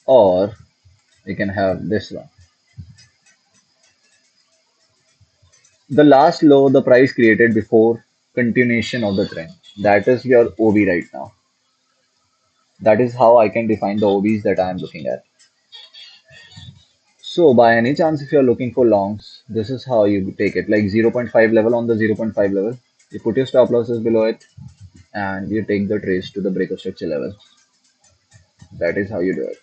Or we can have this one. The last low the price created before continuation of the trend. That is your OB right now. That is how I can define the OBs that I am looking at. So by any chance, if you're looking for longs, This is how you take it, like 0.5 level on the 0.5 level. You put your stop losses below it and you take the trace to the breaker structure level. That is how you do it.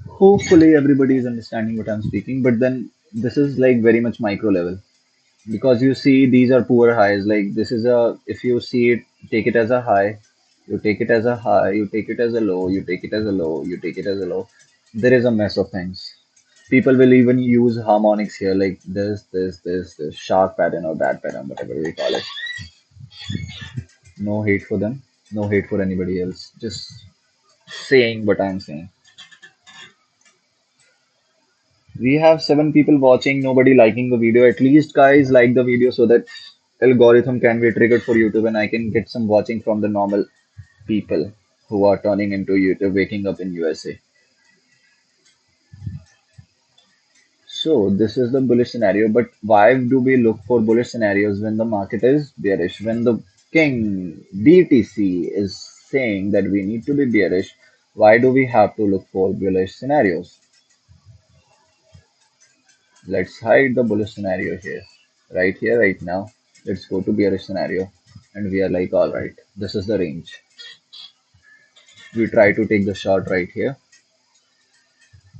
Hopefully everybody is understanding what I'm speaking, but then this is like very much micro level because you see these are poor highs. Like this is a, if you see it, take it as a high, you take it as a high, you take it as a low, you take it as a low, you take it as a low. There is a mess of things. People will even use harmonics here, like this sharp pattern or bad pattern, whatever we call it. No hate for them, no hate for anybody else. Just saying what I'm saying. We have 7 people watching, nobody liking the video. At least guys like the video so that algorithm can be triggered for YouTube and I can get some watching from the normal people who are turning into YouTube, waking up in USA. So this is the bullish scenario, but why do we look for bullish scenarios when the market is bearish? When the king BTC is saying that we need to be bearish, why do we have to look for bullish scenarios? Let's hide the bullish scenario here, right now. Let's go to bearish scenario. And we are like, all right, this is the range. We try to take the short right here.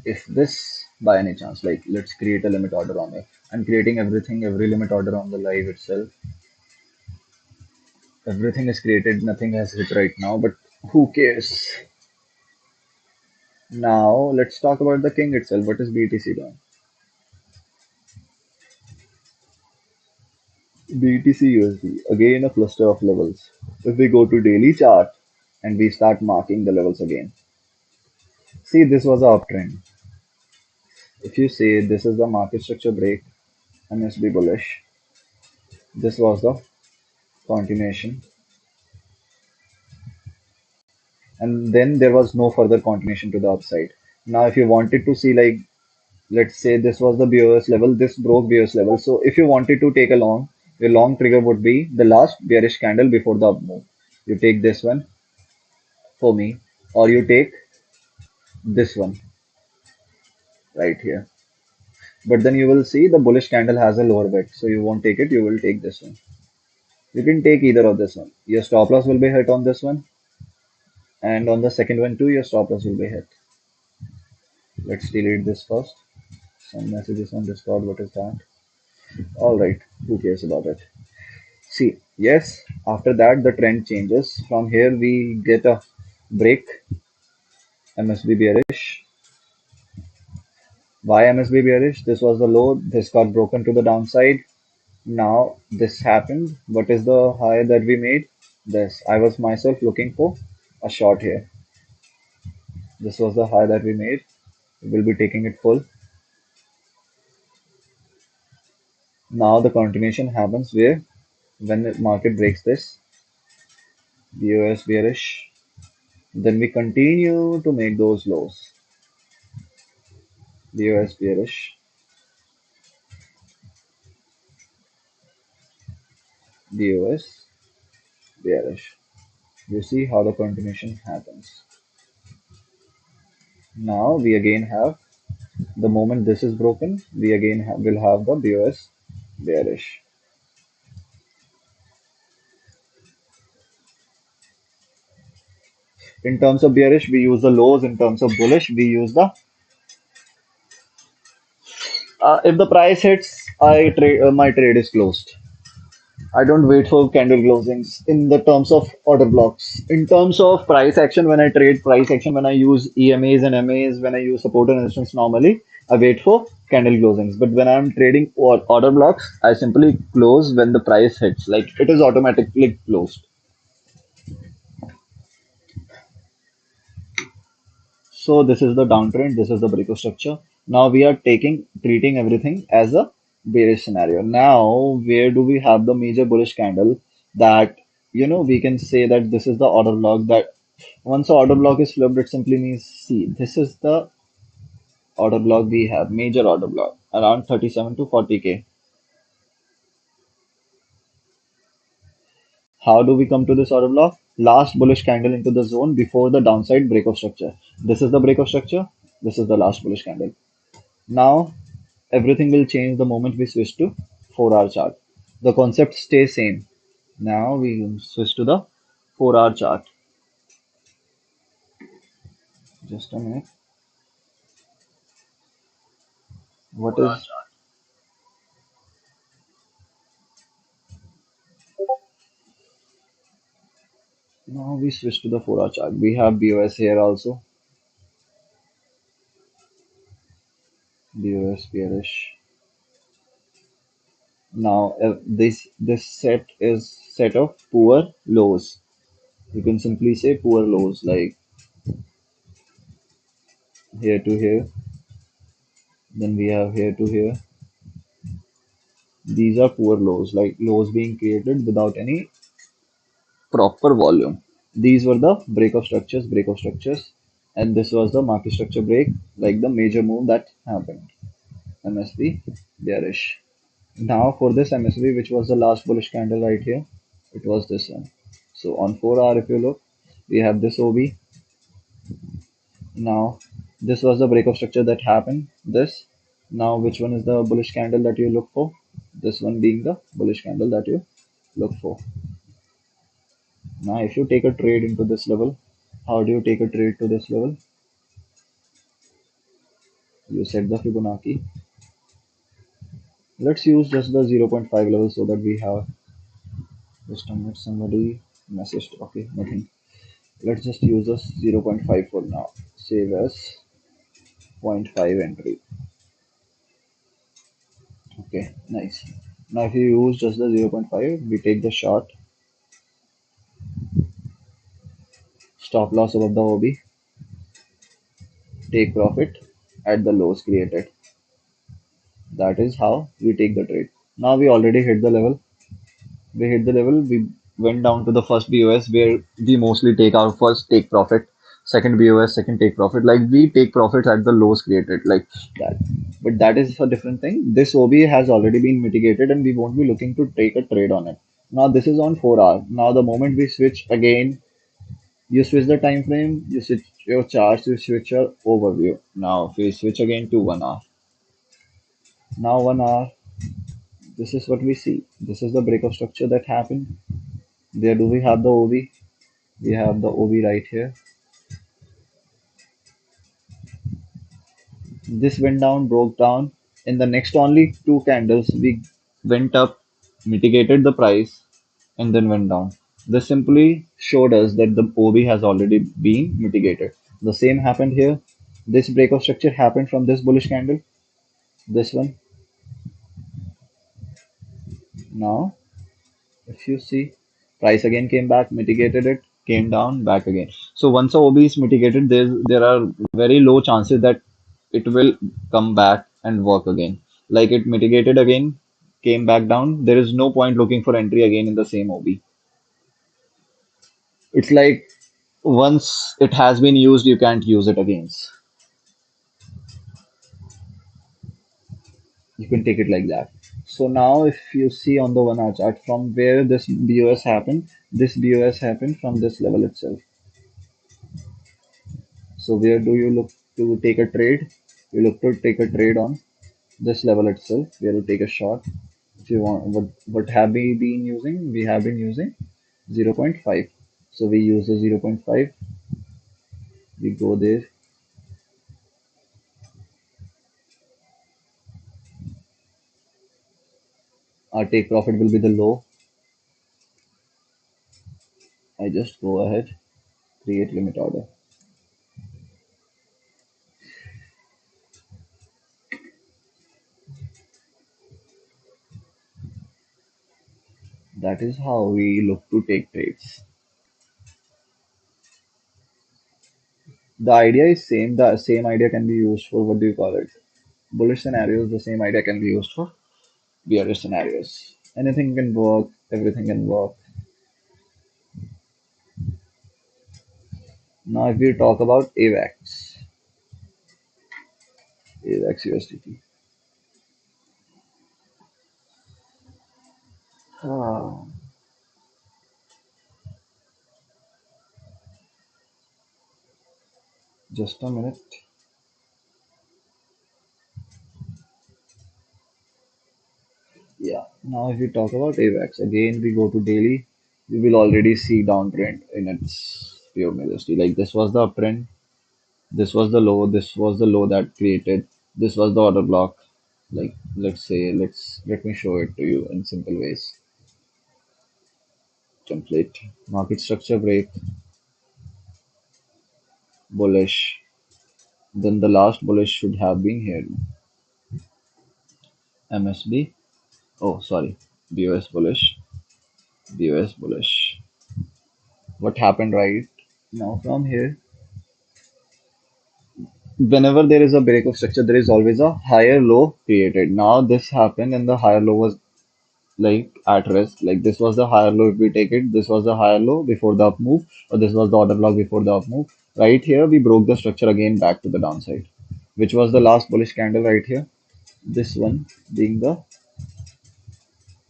If this, by any chance, like let's create a limit order on it. I'm creating everything, every limit order on the live itself. Everything is created, nothing has hit right now, but who cares? Now let's talk about the king itself. What is BTC doing? BTC USD, again a cluster of levels. If we go to daily chart and we start marking the levels again, see this was a uptrend. If you say this is the market structure break, MSB bullish, this was the continuation, and then there was no further continuation to the upside. Now, if you wanted to see, like, let's say this was the bearish level, this broke bearish level. So, if you wanted to take a long, your long trigger would be the last bearish candle before the up move. You take this one for me, or you take this one right here. But then you will see the bullish candle has a lower wick, so you won't take it, you will take this one. You can take either of this one. Your stop loss will be hit on this one, and on the second one too, your stop loss will be hit. Let's delete this first. Some messages on Discord, what is that? Alright, who cares about it? See, yes, after that the trend changes. From here we get a break, MSB bearish. Why MSB bearish? This was the low, this got broken to the downside. Now this happened. What is the high that we made? This. I was myself looking for a short here. This was the high that we made. We will be taking it full. Now the continuation happens where when the market breaks this, BOS bearish, then we continue to make those lows. BOS bearish, BOS bearish. You see how the continuation happens. Now we again have the moment this is broken, we again will have the BOS bearish. In terms of bearish, we use the lows. In terms of bullish, we use the if the price hits, I trade my trade is closed. I don't wait for candle closings in the terms of order blocks. In terms of price action, when I trade price action, when I use EMAs and MAs, when I use support and resistance normally, I wait for candle closings. But when I'm trading order blocks, I simply close when the price hits. Like it is automatically closed. So this is the downtrend, this is the breaker structure. Now we are treating everything as a bearish scenario. Now where do we have the major bullish candle that we can say that this is the order block, that once the order block is flipped, it simply means, see, this is the order block we have, major order block around 37 to 40K. How do we come to this order block? Last bullish candle into the zone before the downside break of structure. This is the break of structure. This is the last bullish candle. Now everything will change the moment we switch to 4-hour chart. The concept stays same. Now we switch to the 4-hour chart. Just a minute. What is Now we switch to the 4-hour chart. We have BOS here also. BOS bearish. Now this set is set of poor lows. You can simply say poor lows, like here to here. Then we have here to here. These are poor lows, like lows being created without any proper volume. These were the break of structures, and this was the market structure break, like the major move that happened. MSB bearish. Now for this MSB, which was the last bullish candle right here, it was this one. So on 4-hour, if you look, we have this OB. Now this was the break of structure that happened. This. Now which one is the bullish candle that you look for? This one being the bullish candle that you look for. Now if you take a trade into this level, how do you take a trade to this level? You set the Fibonacci. Let's use just the zero point 0.5 level so that we have just a minute. Somebody messaged. Okay, nothing. Let's just use a zero point 0.5 for now. Save as zero point 0.5 entry. Okay, nice. Now if you use just the zero point 0.5, we take the short, stop loss above the OB, take profit at the lows created. That is how we take the trade. Now we already hit the level. We went down to the first BOS where we mostly take our first take profit, second BOS, second take profit. Like we take profits at the lows created, like that. But that is a different thing. This OB has already been mitigated and we won't be looking to take a trade on it. Now this is on 4-hour. Now the moment we switch again, you switch the time frame, you switch your charts, you switch your overview. Now if we switch again to 1 hour. Now 1 hour, this is what we see. This is the break of structure that happened. There do we have the OB? We have the OB right here. This went down, broke down. In the next only two candles, we went up, mitigated the price, and then went down. This simply showed us that the OB has already been mitigated. The same happened here. This break of structure happened from this bullish candle, this one. Now, if you see, price again came back, mitigated it, came down, back again. So once a OB is mitigated, there are very low chances that it will come back and work again. Like it mitigated again, came back down. There is no point looking for entry again in the same OB. It's like once it has been used, you can't use it again. You can take it like that. So now if you see on the 1 hour chart from where this BOS happened from this level itself. So where do you look to take a trade? You look to take a trade on this level itself, where you take a short. If you want, what have we been using? We have been using zero point 0.5. So we use the zero point 0.5. We go there. Our take profit will be the low. I just go ahead, create limit order. That is how we look to take trades. The idea is same. The same idea can be used for, what do you call it? Bullish scenarios. The same idea can be used for bearish scenarios. Anything can work. Everything can work. Now, if we talk about AVAX USDT. Ah, just a minute. Now, if we talk about AVAX, again we go to daily, we will already see downtrend in its pure majesty. Like this was the uptrend, this was the low, this was the low that created, this was the order block. Like let's say, let me show it to you in simple ways. Template, market structure break, bullish. Then the last bullish should have been here. MSB. Oh, sorry. BOS bullish. BOS bullish. What happened right now from here? Whenever there is a break of structure, there is always a higher low created. Now this happened and the higher low was like at rest. Like this was the higher low if we take it. This was the higher low before the up move, or this was the order block before the up move. Right here, we broke the structure again back to the downside, which was the last bullish candle right here. This one being the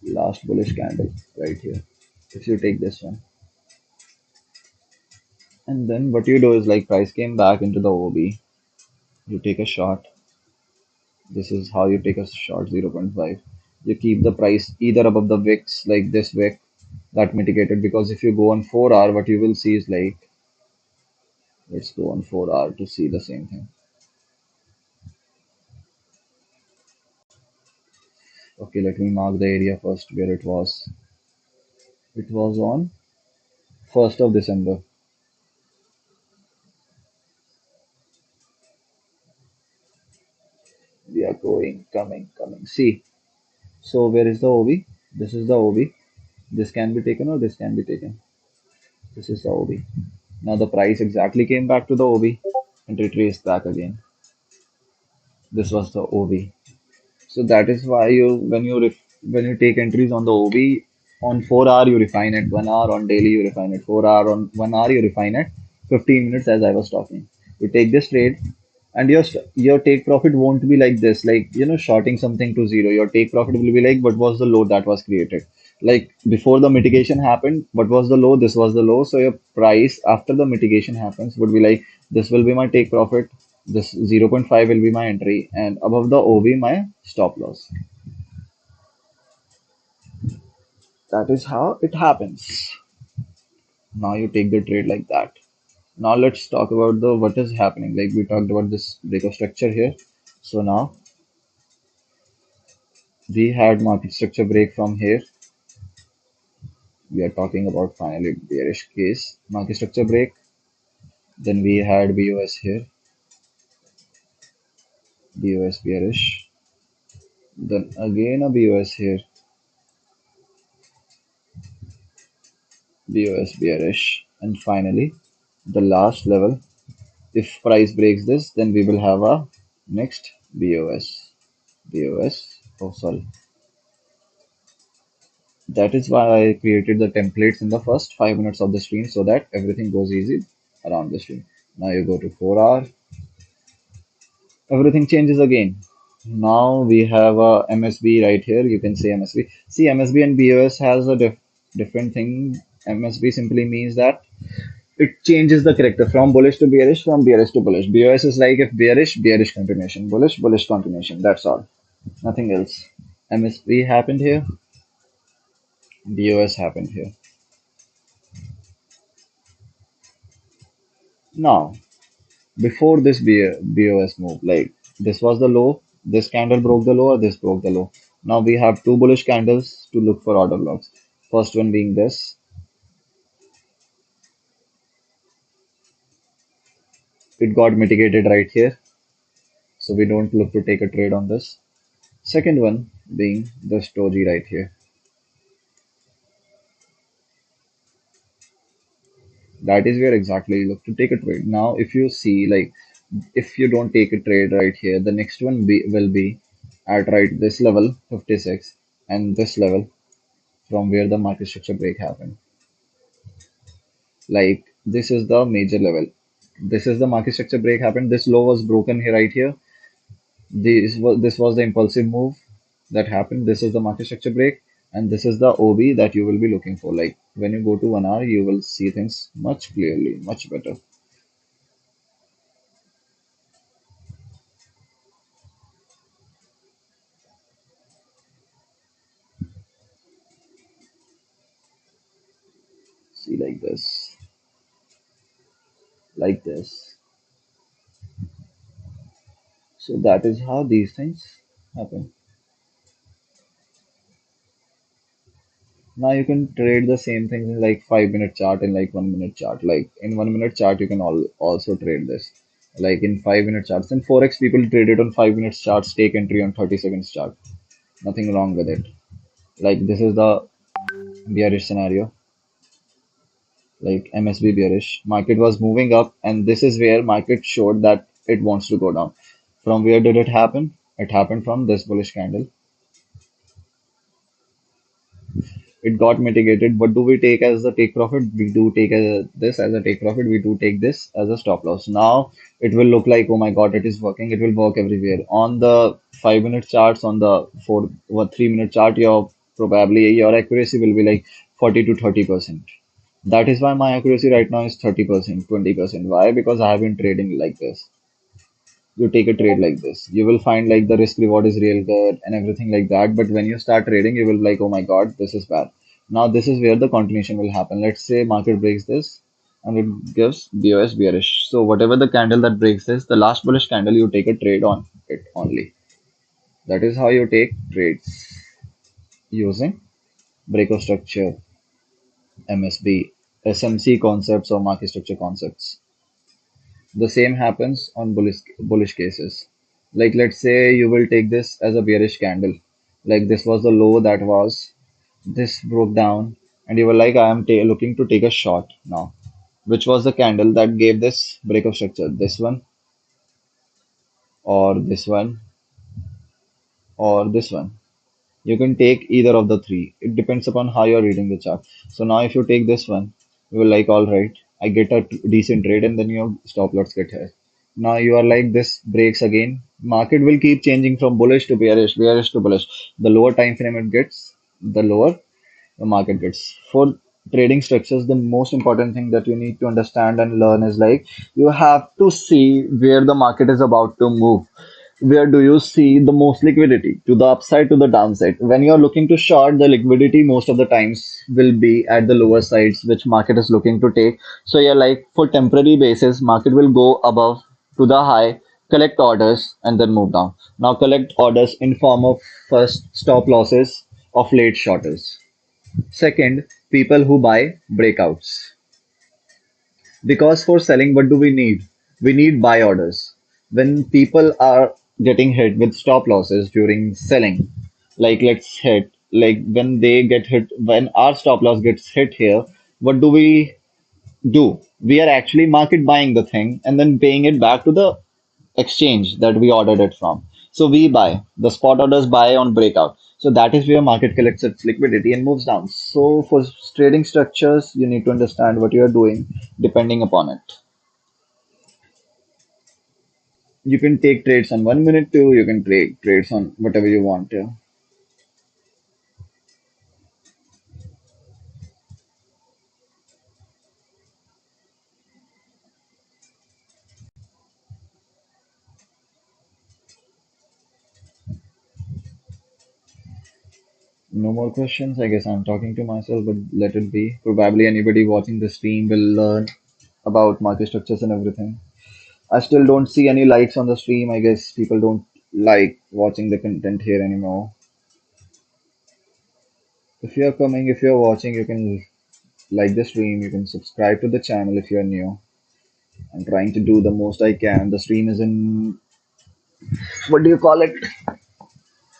last bullish candle right here. If you take this one, and then what you do is like price came back into the OB, you take a short. This is how you take a short 0.5. You keep the price either above the wicks like this wick that mitigated, because if you go on 4 hour, what you will see is like, let's go on 4 hour to see the same thing. Okay, let me mark the area first where it was. It was on 1st of December. We are going, coming, coming. See, so where is the OB? This is the OB. This can be taken or this can be taken. This is the OB. Now the price exactly came back to the OB and retraced back again. This was the OB. So that is why you when you take entries on the OB on 4 hour you refine it, 1 hour on daily you refine it, 4 hour on 1 hour you refine it, 15 minutes as I was talking. You take this trade and your take profit won't be like this, like shorting something to zero. Your take profit will be like what was the low that was created. Like before the mitigation happened, what was the low? This was the low. So your price after the mitigation happens would be like this will be my take profit, this 0.5 will be my entry, and above the OB my stop loss. That is how it happens. Now you take the trade like that. Now let's talk about the what is happening. Like we talked about this break of structure here. So now we had market structure break from here. We are talking about finally bearish case. Market structure break. Then we had BOS here. BOS bearish. Then again a BOS here. BOS bearish. And finally the last level. If price breaks this, then we will have a next BOS. BOS. Oh, sorry. That is why I created the templates in the first 5 minutes of the stream so that everything goes easy around the stream. Now you go to 4 hour, everything changes again. Now we have a MSB right here. You can say MSB. See, MSB and BOS has a different thing. MSB simply means that it changes the character from bullish to bearish, from bearish to bullish. BOS is like if bearish, bearish continuation, bullish, bullish continuation. That's all. Nothing else. MSB happened here. BOS happened here. Now, before this BOS move, like this was the low, this candle broke the low, or this broke the low. Now we have two bullish candles to look for order blocks. First one being this, it got mitigated right here, so we don't look to take a trade on this. Second one being this doji right here. That is where exactly you look to take a trade. Now, if you see, like, if you don't take a trade right here, the next one will be at right this level 56 and this level from where the market structure break happened. Like this is the major level. This is the market structure break happened. This low was broken here right here. This was the impulsive move that happened. This is the market structure break, and this is the OB that you will be looking for. Like when you go to 1 hour, you will see things much clearly, much better. like this. So that is how these things happen. Now you can trade the same thing in like 5 minute chart and like 1 minute chart. Like in 1 minute chart, you can also trade this. Like in 5 minute charts. In Forex, people trade it on 5 minute charts, take entry on 30 seconds chart. Nothing wrong with it. Like this is the bearish scenario, like MSB bearish. Market was moving up, and this is where market showed that it wants to go down. From where did it happen? It happened from this bullish candle. It got mitigated. What do we take as the take profit? We do take this as a take profit. We do take this as a stop loss. Now it will look like, oh my God, it is working. It will work everywhere. On the 5 minute charts, on the 3 minute chart, your accuracy will be like 40 to 30%. That is why my accuracy right now is 30%, 20%. Why? Because I have been trading like this. You take a trade like this, you will find like the risk reward is real good and everything like that. But when you start trading, you will be like, oh my God, this is bad. Now this is where the continuation will happen. Let's say market breaks this and it gives BOS bearish. So whatever the candle that breaks this, the last bullish candle, you take a trade on it only. That is how you take trades using breakout structure, MSB, SMC concepts or market structure concepts. The same happens on bullish cases. Like let's say you will take this as a bearish candle. Like this was the low that was, this broke down, and you were like, I am looking to take a short now. Which was the candle that gave this breakup structure? This one, or this one, or this one. You can take either of the three. It depends upon how you're reading the chart. So now if you take this one, you will like, all right, I get a decent trade, and then your stop loss get higher. Now you are like, this breaks again. Market will keep changing from bullish to bearish, bearish to bullish. The lower time frame it gets, the lower the market gets. For trading structures, the most important thing that you need to understand and learn is like, you have to see where the market is about to move. Where do you see the most liquidity? To the upside, to the downside. When you're looking to short, the liquidity most of the times will be at the lower sides, which market is looking to take. So you're like, for temporary basis, market will go above to the high, collect orders, and then move down. Now collect orders in form of first stop losses of late shorters. Second, people who buy breakouts. Because for selling, what do we need? We need buy orders. When people are getting hit with stop losses during selling, like let's hit, like when they get hit, when our stop loss gets hit here, what do? We are actually market buying the thing and then paying it back to the exchange that we ordered it from. So we buy, the spot orders buy on breakout. So that is where market collects its liquidity and moves down. So for trading structures, you need to understand what you are doing depending upon it. You can take trades on 1 minute too, you can take trades on whatever you want to. No more questions. I guess I'm talking to myself, but let it be. Probably anybody watching the stream will learn about market structures and everything. I still don't see any likes on the stream. I guess people don't like watching the content here anymore. If you're coming, if you're watching, you can like the stream, you can subscribe to the channel if you're new. I'm trying to do the most I can. The stream is in, what do you call it?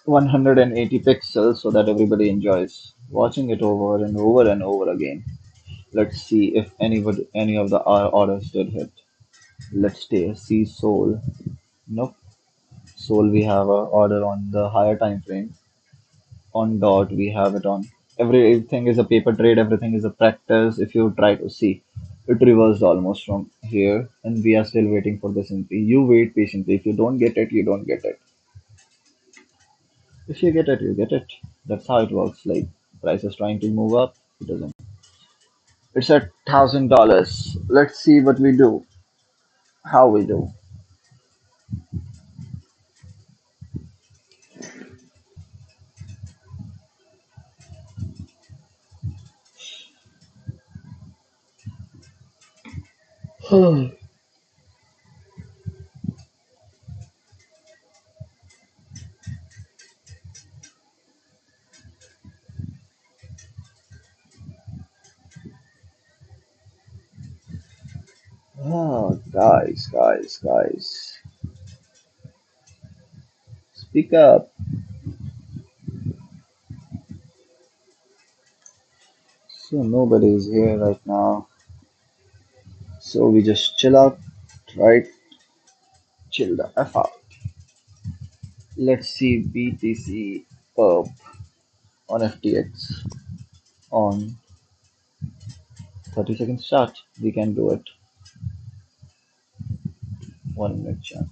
180 pixels so that everybody enjoys watching it over and over and over again. Let's see if any of the orders did hit. Let's see Soul. Nope. Soul we have a order on the higher time frame. On dot we have it on. Everything is a paper trade, everything is a practice. If you try to see, it reversed almost from here, and we are still waiting for this entry. You wait patiently. If you don't get it, you don't get it. If you get it, you get it. That's how it works. Like price is trying to move up, it doesn't. It's at $1,000. Let's see what we do. How we do. Oh, guys, speak up. So nobody is here right now. So we just chill out, right? Chill the F out. Let's see BTC perp on FTX on 30 seconds chart. We can do it. 1 minute chart.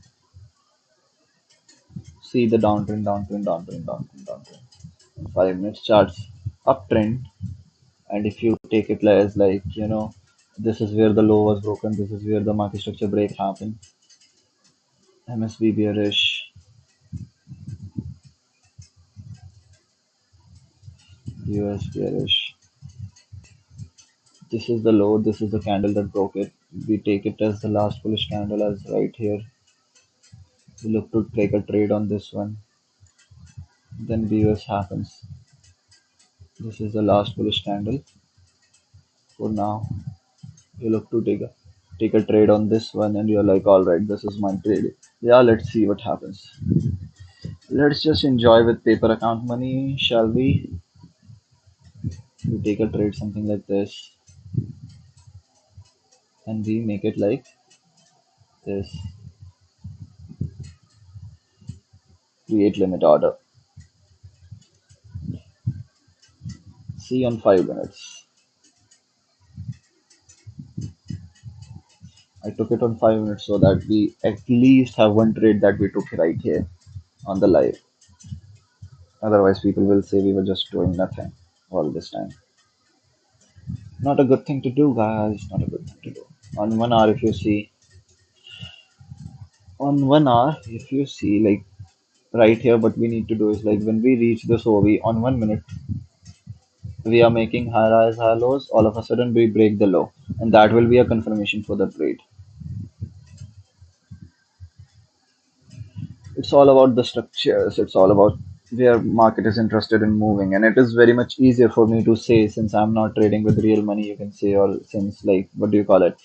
See the downtrend. 5 minutes charts uptrend. And if you take it as like, this is where the low was broken, this is where the market structure break happened. MSB bearish, US bearish. This is the low, this is the candle that broke it. We take it as the last bullish candle as right here. We look to take a trade on this one. Then BUS happens. This is the last bullish candle. For now, you look to take a trade on this one and you're like, all right, this is my trade. Yeah, let's see what happens. Let's just enjoy with paper account money, shall we? We take a trade something like this and we make it like this. Create limit order. See on 5 minutes. I took it on 5 minutes so that we at least have one trade that we took right here on the live. Otherwise, people will say we were just doing nothing all this time. Not a good thing to do, guys. Not a good thing to do. On 1 hour, if you see, like right here, what we need to do is like when we reach this OV on 1 minute, we are making high highs, high lows. All of a sudden, we break the low, and that will be a confirmation for the trade. It's all about the structures. It's all about where market is interested in moving, and it is very much easier for me to say since I'm not trading with real money. You can say, or since like what do you call it?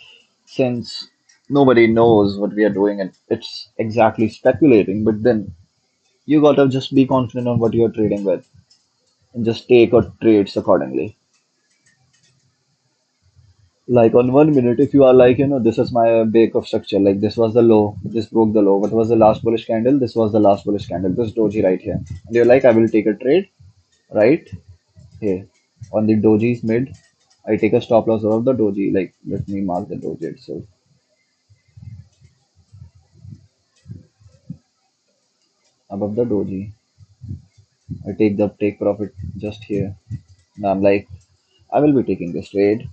Since nobody knows what we are doing, and it's exactly speculating. But then you gotta just be confident on what you're trading with, and just take or trades accordingly. Like on 1 minute, if you are like, this is my break of structure, like this was the low, this broke the low. What was the last bullish candle? This was the last bullish candle, this doji right here. And you're like, I will take a trade right here on the doji's mid. I take a stop loss above the doji, like let me mark the doji itself. Above the doji, I take the take profit just here. Now I'm like, I will be taking this trade.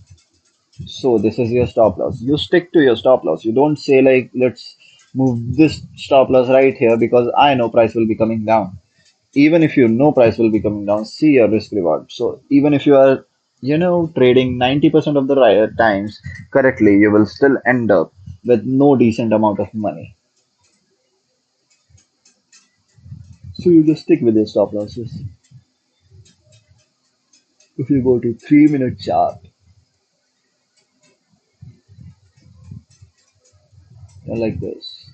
So this is your stop loss. You stick to your stop loss. You don't say like, let's move this stop loss right here because I know price will be coming down. Even if you know price will be coming down, see your risk reward. So even if you are, trading 90% of the times correctly, you will still end up with no decent amount of money. So you just stick with your stop losses. If you go to 3 minute chart, like this.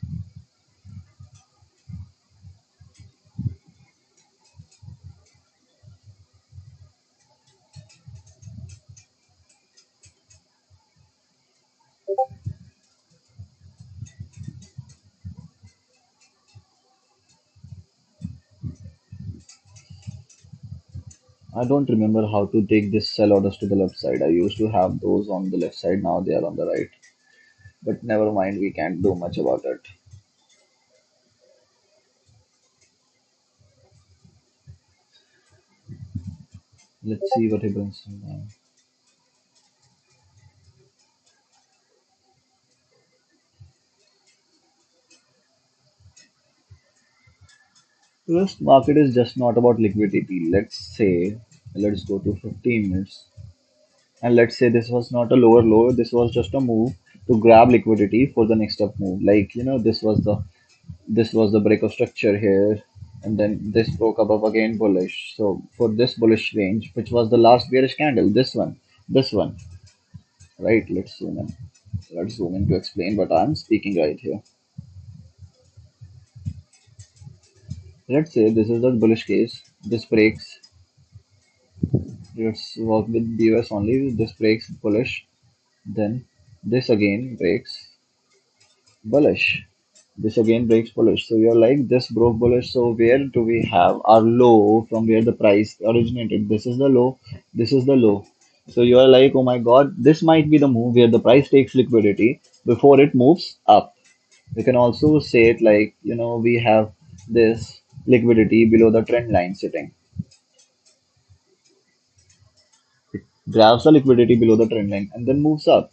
I don't remember how to take this sell orders to the left side. I used to have those on the left side, now they are on the right. But never mind, we can't do much about it. Let's see what he brings now. This market is just not about liquidity. Let's go to 15 minutes. And let's say this was not a lower low, this was just a move. to grab liquidity for the next up move. Like, this was the break of structure here, and then this broke above again bullish. So for this bullish range, which was the last bearish candle, this one, right? Let's zoom in. Let's zoom in to explain what I'm speaking right here. Let's say this is the bullish case. This breaks. Let's work with the US only. This breaks bullish. Then this again breaks bullish. This again breaks bullish. So you're like, this broke bullish. So where do we have our low from where the price originated? This is the low. This is the low. So you're like, oh my God, this might be the move where the price takes liquidity before it moves up. You can also say it like, we have this liquidity below the trend line sitting. Grabs the liquidity below the trend line and then moves up.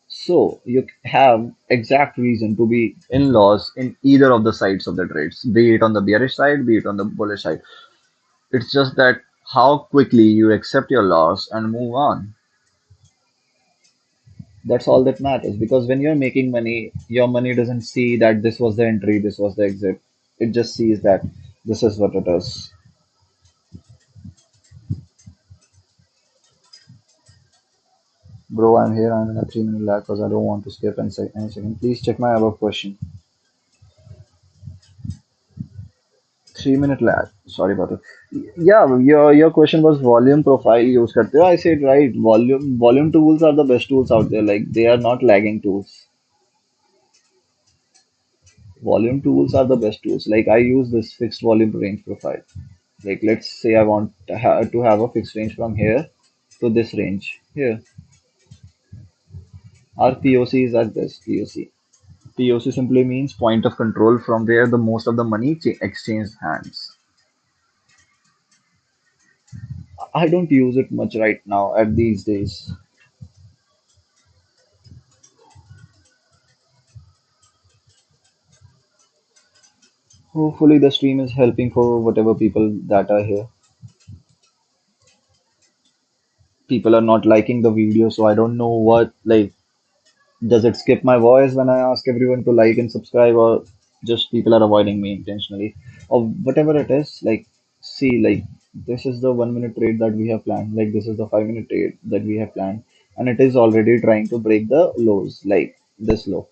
So you have exact reason to be in loss in either of the sides of the trades, be it on the bearish side, be it on the bullish side. It's just that how quickly you accept your loss and move on. That's all that matters, because when you're making money, your money doesn't see that this was the entry, this was the exit. It just sees that this is what it is. Bro, I'm here. I'm in a 3 minute lag because I don't want to skip any second. Please check my above question. 3 minute lag. Sorry about it. Yeah, your question was volume profile use करते हो. I said right. Volume tools are the best tools out there. Like, they are not lagging tools. Volume tools are the best tools. Like, I use this fixed volume range profile. Like, let's say I want to have a fixed range from here to this range here. Our POC is at this POC. POC simply means point of control, from where the most of the money exchange hands. I don't use it much right now at these days. Hopefully the stream is helping for whatever people that are here. People are not liking the video, so I don't know what, like, does it skip my voice when I ask everyone to like and subscribe, or just people are avoiding me intentionally, or whatever it is. Like, see, like, this is the 1 minute trade that we have planned. Like, this is the 5 minute trade that we have planned, and it is already trying to break the lows, like this low.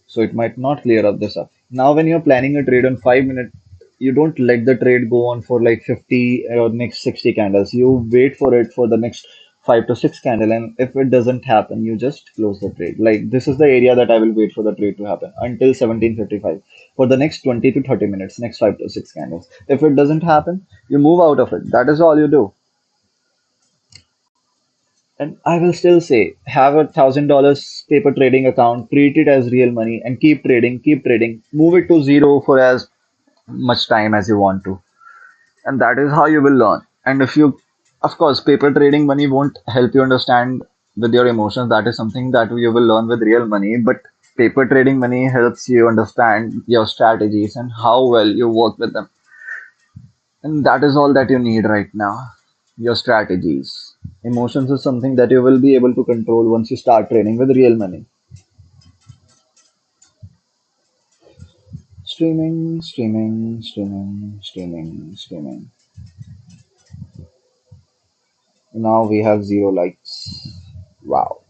So it might not clear up this up. Now, when you're planning a trade on 5 minute, you don't let the trade go on for like 50 or next 60 candles. You wait for it for the next 5 to 6 candle, and if it doesn't happen, you just close the trade. Like, this is the area that I will wait for the trade to happen until 17:55 for the next 20 to 30 minutes, next 5 to 6 candles. If it doesn't happen, you move out of it. That is all you do. And I will still say, have $1,000 paper trading account, treat it as real money, and keep trading. Move it to zero for as much time as you want to. And that is how you will learn. And if you, of course, paper trading money won't help you understand with your emotions. That is something that you will learn with real money. But paper trading money helps you understand your strategies and how well you work with them. And that is all that you need right now. Your strategies. Emotions is something that you will be able to control once you start trading with real money. Streaming, streaming, streaming, streaming, streaming. Now we have 0 likes. Wow.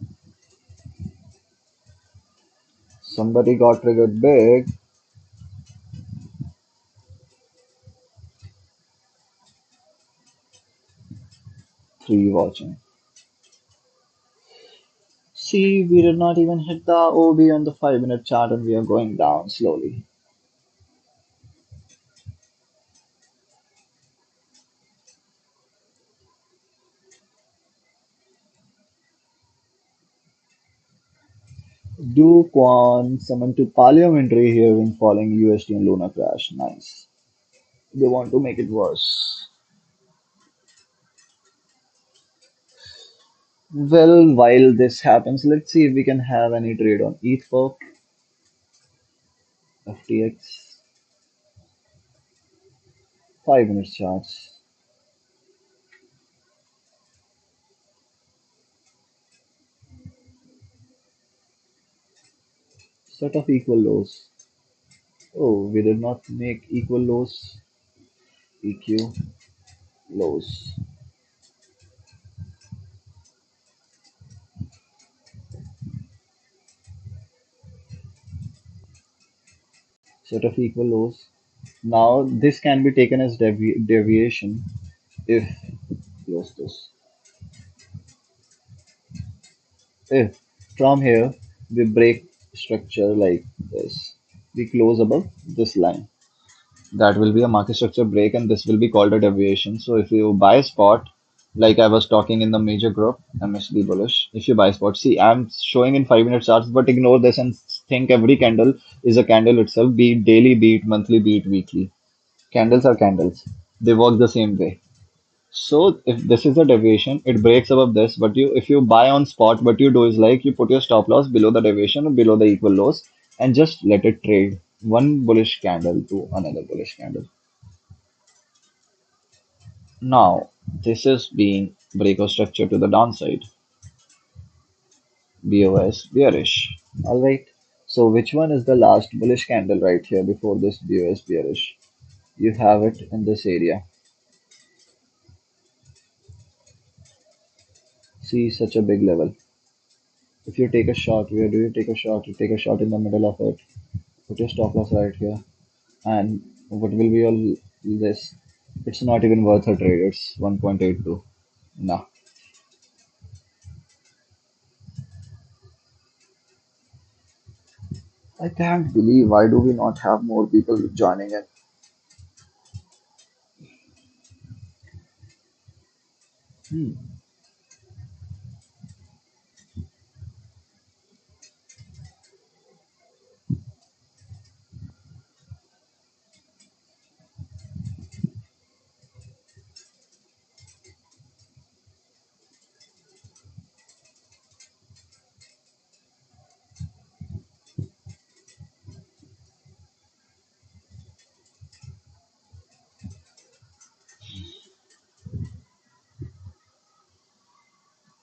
Somebody got triggered big. 3 watching. See, we did not even hit the OB on the 5 minute chart, and we are going down slowly. Do Quan summon to parliamentary hearing following USD and Luna crash? Nice. They want to make it worse. Well, while this happens, let's see if we can have any trade on ETH FTX, 5 minute charts. Set of equal lows. Oh, we did not make equal lows. EQ lows. Set of equal lows. Now this can be taken as deviation if close this. If from here we break structure like this, we close above this line. That will be a market structure break, and this will be called a deviation. So if you buy a spot, like I was talking in the major group, MSD bullish. If you buy spot, see I'm showing in 5 minute charts, but ignore this and think every candle is a candle itself, be it daily, be it monthly, be it weekly. Candles are candles. They work the same way. So if this is a deviation, it breaks above this, but you if you buy on spot, what you do is like you put your stop loss below the deviation or below the equal lows and just let it trade one bullish candle to another bullish candle. Now this is being breakout structure to the downside. BOS bearish. Alright. So which one is the last bullish candle right here before this BOS bearish? You have it in this area. See such a big level. If you take a shot, where do you take a shot? You take a shot in the middle of it. Put your stop loss right here. And what will be your this? It's not even worth a trade. It's 1.82. Nah. I can't believe why do we not have more people joining in?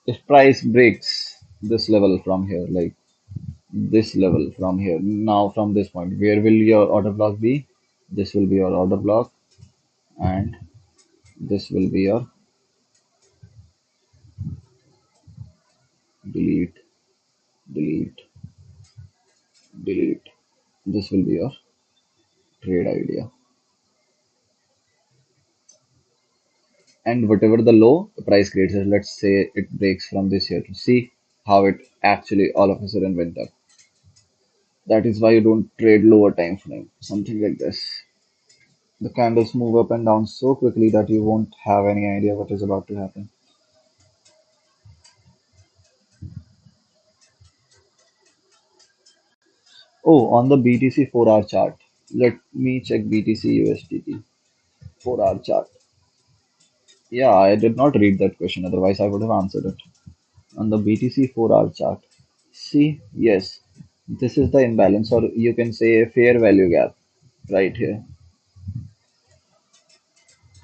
If price breaks this level from here, like this level from here, now from this point, where will your order block be? This will be your order block, and this will be your delete, delete, delete. This will be your trade idea. And whatever the low, the price creates it. Let's say it breaks from this here to see how it actually all of a sudden went up. That is why you don't trade lower time frame, something like this. The candles move up and down so quickly that you won't have any idea what is about to happen. Oh, on the BTC 4-hour chart. Let me check BTC USDT 4-hour chart. Yeah, I did not read that question, otherwise I would have answered it. On the BTC 4-hour chart. See, yes, this is the imbalance, or you can say a fair value gap right here.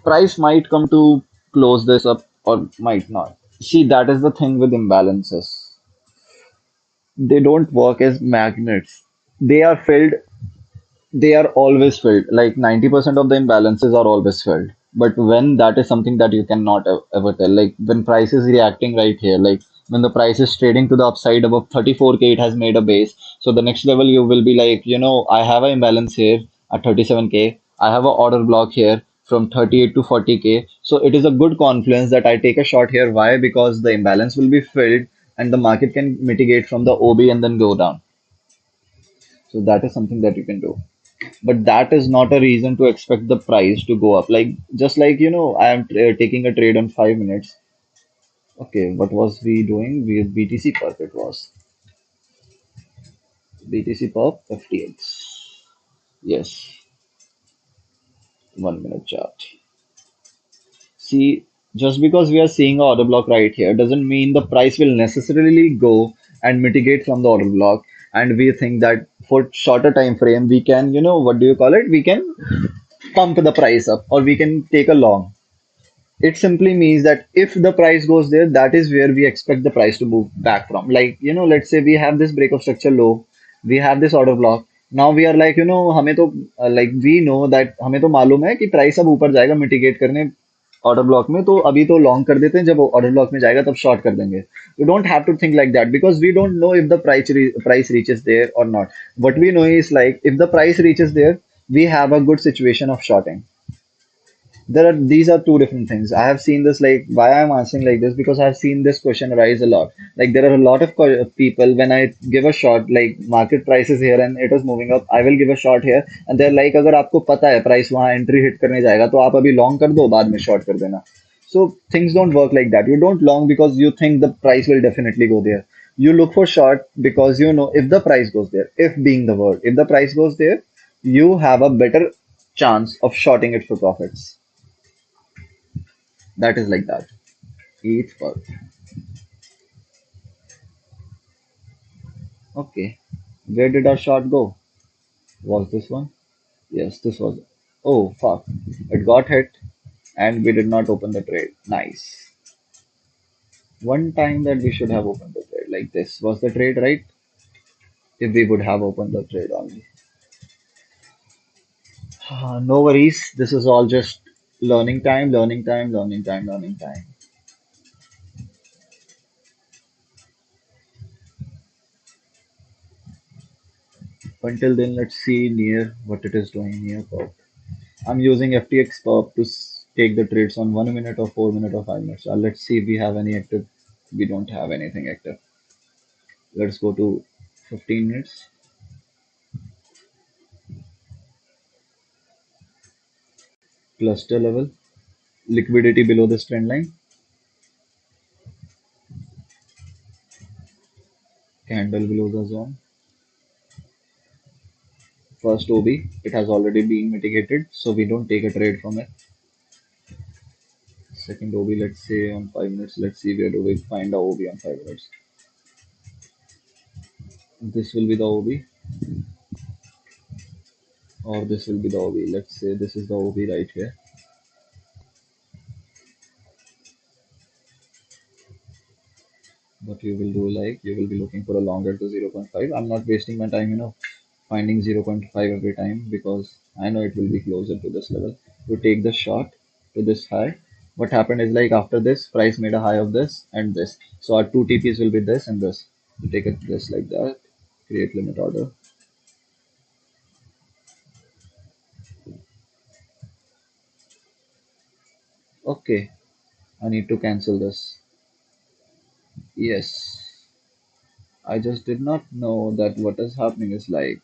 Price might come to close this up or might not. See, that is the thing with imbalances. They don't work as magnets. They are filled, they are always filled. Like 90% of the imbalances are always filled. But when that is something that you cannot ever tell, like when price is reacting right here, like when the price is trading to the upside above 34K, it has made a base. So the next level you will be like, I have an imbalance here at 37K. I have an order block here from 38 to 40K. So it is a good confluence that I take a shot here. Why? Because the imbalance will be filled and the market can mitigate from the OB and then go down. So that is something that you can do. But that is not a reason to expect the price to go up. Like just like I am taking a trade on 5 minutes. Okay, what was we doing? We BTC perp it was BTC perp FTX. Yes, 1 minute chart. See, just because we are seeing a order block right here doesn't mean the price will necessarily go and mitigate from the order block. And we think that for shorter time frame we can, what do you call it? We can pump the price up or we can take a long. It simply means that if the price goes there, that is where we expect the price to move back from. Like, let's say we have this break of structure low. We have this order block. Now we are like, हमें तो like we know that हमें तो मालूम है कि price अब ऊपर जाएगा मिटिगेट करने ऑर्डर ब्लॉक में, तो अभी तो लॉन्ग कर देते हैं, जब ऑर्डर ब्लॉक में जाएगा तब शॉर्ट कर देंगे. You don't have to think like that because we don't know if the price reaches there or not. What we know is like if the price reaches there, we have a good situation of shorting. There are these are two different things. I have seen this, like why I'm answering like this, because I've seen this question arise a lot. Like there are a lot of people, when I give a shot, like market price is here and it is moving up, I will give a shot here and they're like, अगर आपको पता है price वहां entry hit करने जाएगा तो आप अभी लॉन्ग कर दो, बाद में शॉर्ट कर देना. So things don't work like that. You don't long because you think the price will definitely go there. You look for short because you know if the price goes there, if being the word, if the price goes there, you have a better chance of shorting it for profits. That is like that. Eighth part. Okay. Where did our shot go? Was this one? Yes, this was. Oh, fuck. It got hit and we did not open the trade. Nice. One time that we should have opened the trade like this. Was the trade right? If we would have opened the trade only. No worries. This is all just learning time, learning time, learning time, learning time. Until then, let's see near what it is doing near pop. I'm using FTX pop to take the trades on 1 minute or 4 minute or 5 minutes. Let's see if we have any active. We don't have anything active. Let's go to 15 minutes. Cluster level. Liquidity below this trend line. Candle below the zone. First OB. It has already been mitigated, so we don't take a trade from it. Second OB, let's say on 5 minutes. Let's see where do we find our OB on 5 minutes. This will be the OB, or this will be the OB. Let's say this is the OB right here. What you will do, like you will be looking for a longer to 0.5. I'm not wasting my time, finding 0.5 every time because I know it will be closer to this level. To take the shot to this high, what happened is like after this, price made a high of this and this. So our two TPs will be this and this. You take it this like that, create limit order. Okay, I need to cancel this. Yes, I just did not know that what is happening is like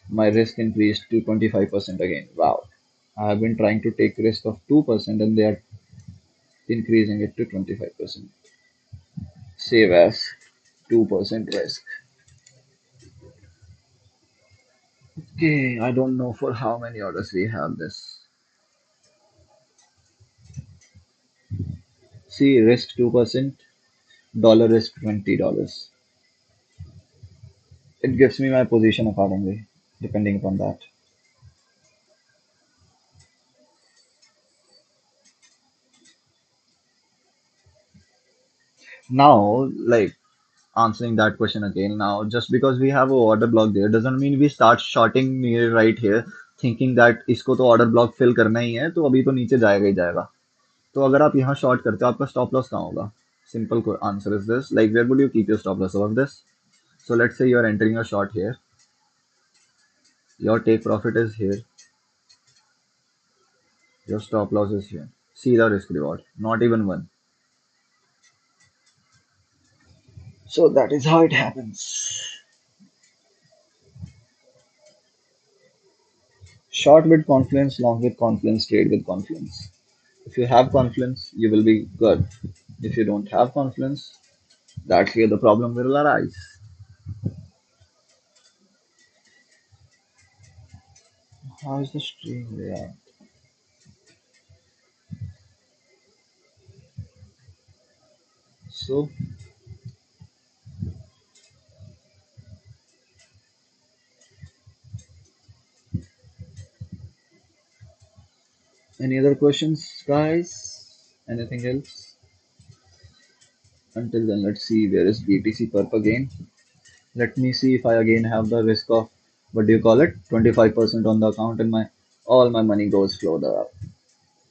my risk increased to 25% again. Wow. I have been trying to take risk of 2% and they are increasing it to 25%. Save as 2% risk. Okay, I don't know for how many orders we have this. See, risk 2%, dollar risk $20. It gives me my position accordingly, depending upon that. Now, like answering that question again, now just because we have a order block there doesn't mean we start shorting near right here, thinking that इसको तो order block fill करना ही है तो अभी तो नीचे जाएगा ही जाएगा. तो अगर आप यहाँ शॉर्ट करते हो आपका स्टॉप लॉस कहाँ होगा? Simple answer is this. Like where would you keep your stop loss above this? So let's say you are entering a short here. Your take profit is here. Your stop loss is here. See the risk reward. Not even one. So that is how it happens. Short with confidence, long with confidence, trade with confidence. If you have confidence, you will be good. If you don't have confidence, that's where the problem will arise. How is the stream react? So, any other questions, guys? Anything else? Until then, let's see where is BTC perp again. Let me see if I again have the risk of, what do you call it, 25% on the account, and my all my money goes flow the.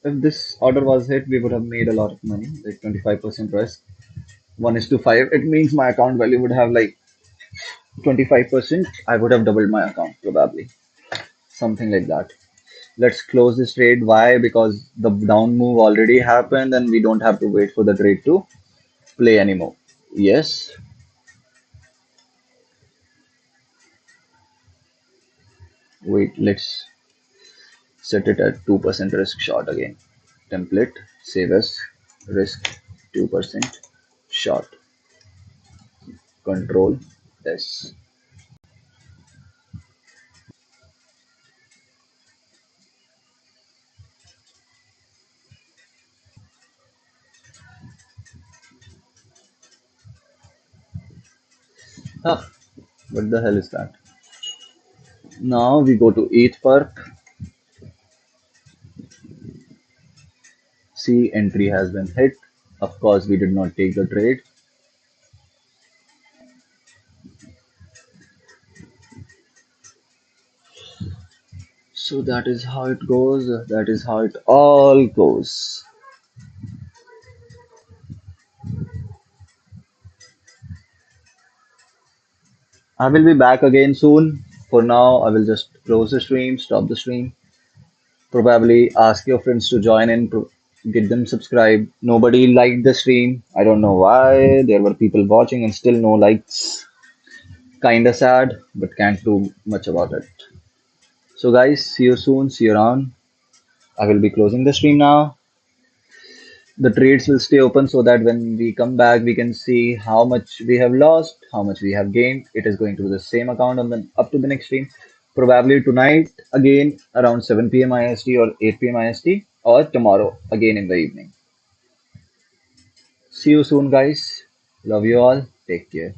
If this order was hit, we would have made a lot of money, like 25% risk. 1 is to 5. It means my account value would have like 25%. I would have doubled my account probably. Something like that. Let's close this trade. Why? Because the down move already happened and we don't have to wait for the trade to play anymore. Yes. Wait, let's set it at 2% risk short again. Template, save as risk 2% short. Control S. Ah, what the hell is that? Now we go to 8th perk. See, entry has been hit. Of course, we did not take the trade. So that is how it goes. That is how it all goes. I will be back again soon. For now, I will just close the stream, stop the stream. Probably ask your friends to join in, get them subscribed. Nobody liked the stream. I don't know why. There were people watching and still no likes. Kinda sad, but can't do much about it. So, guys, see you soon. See you around. I will be closing the stream now. The trades will stay open so that when we come back, we can see how much we have lost, how much we have gained. It is going to be the same account on the up to the next stream. Probably tonight again around 7 p.m. IST or 8 p.m. IST, or tomorrow again in the evening. See you soon, guys. Love you all. Take care.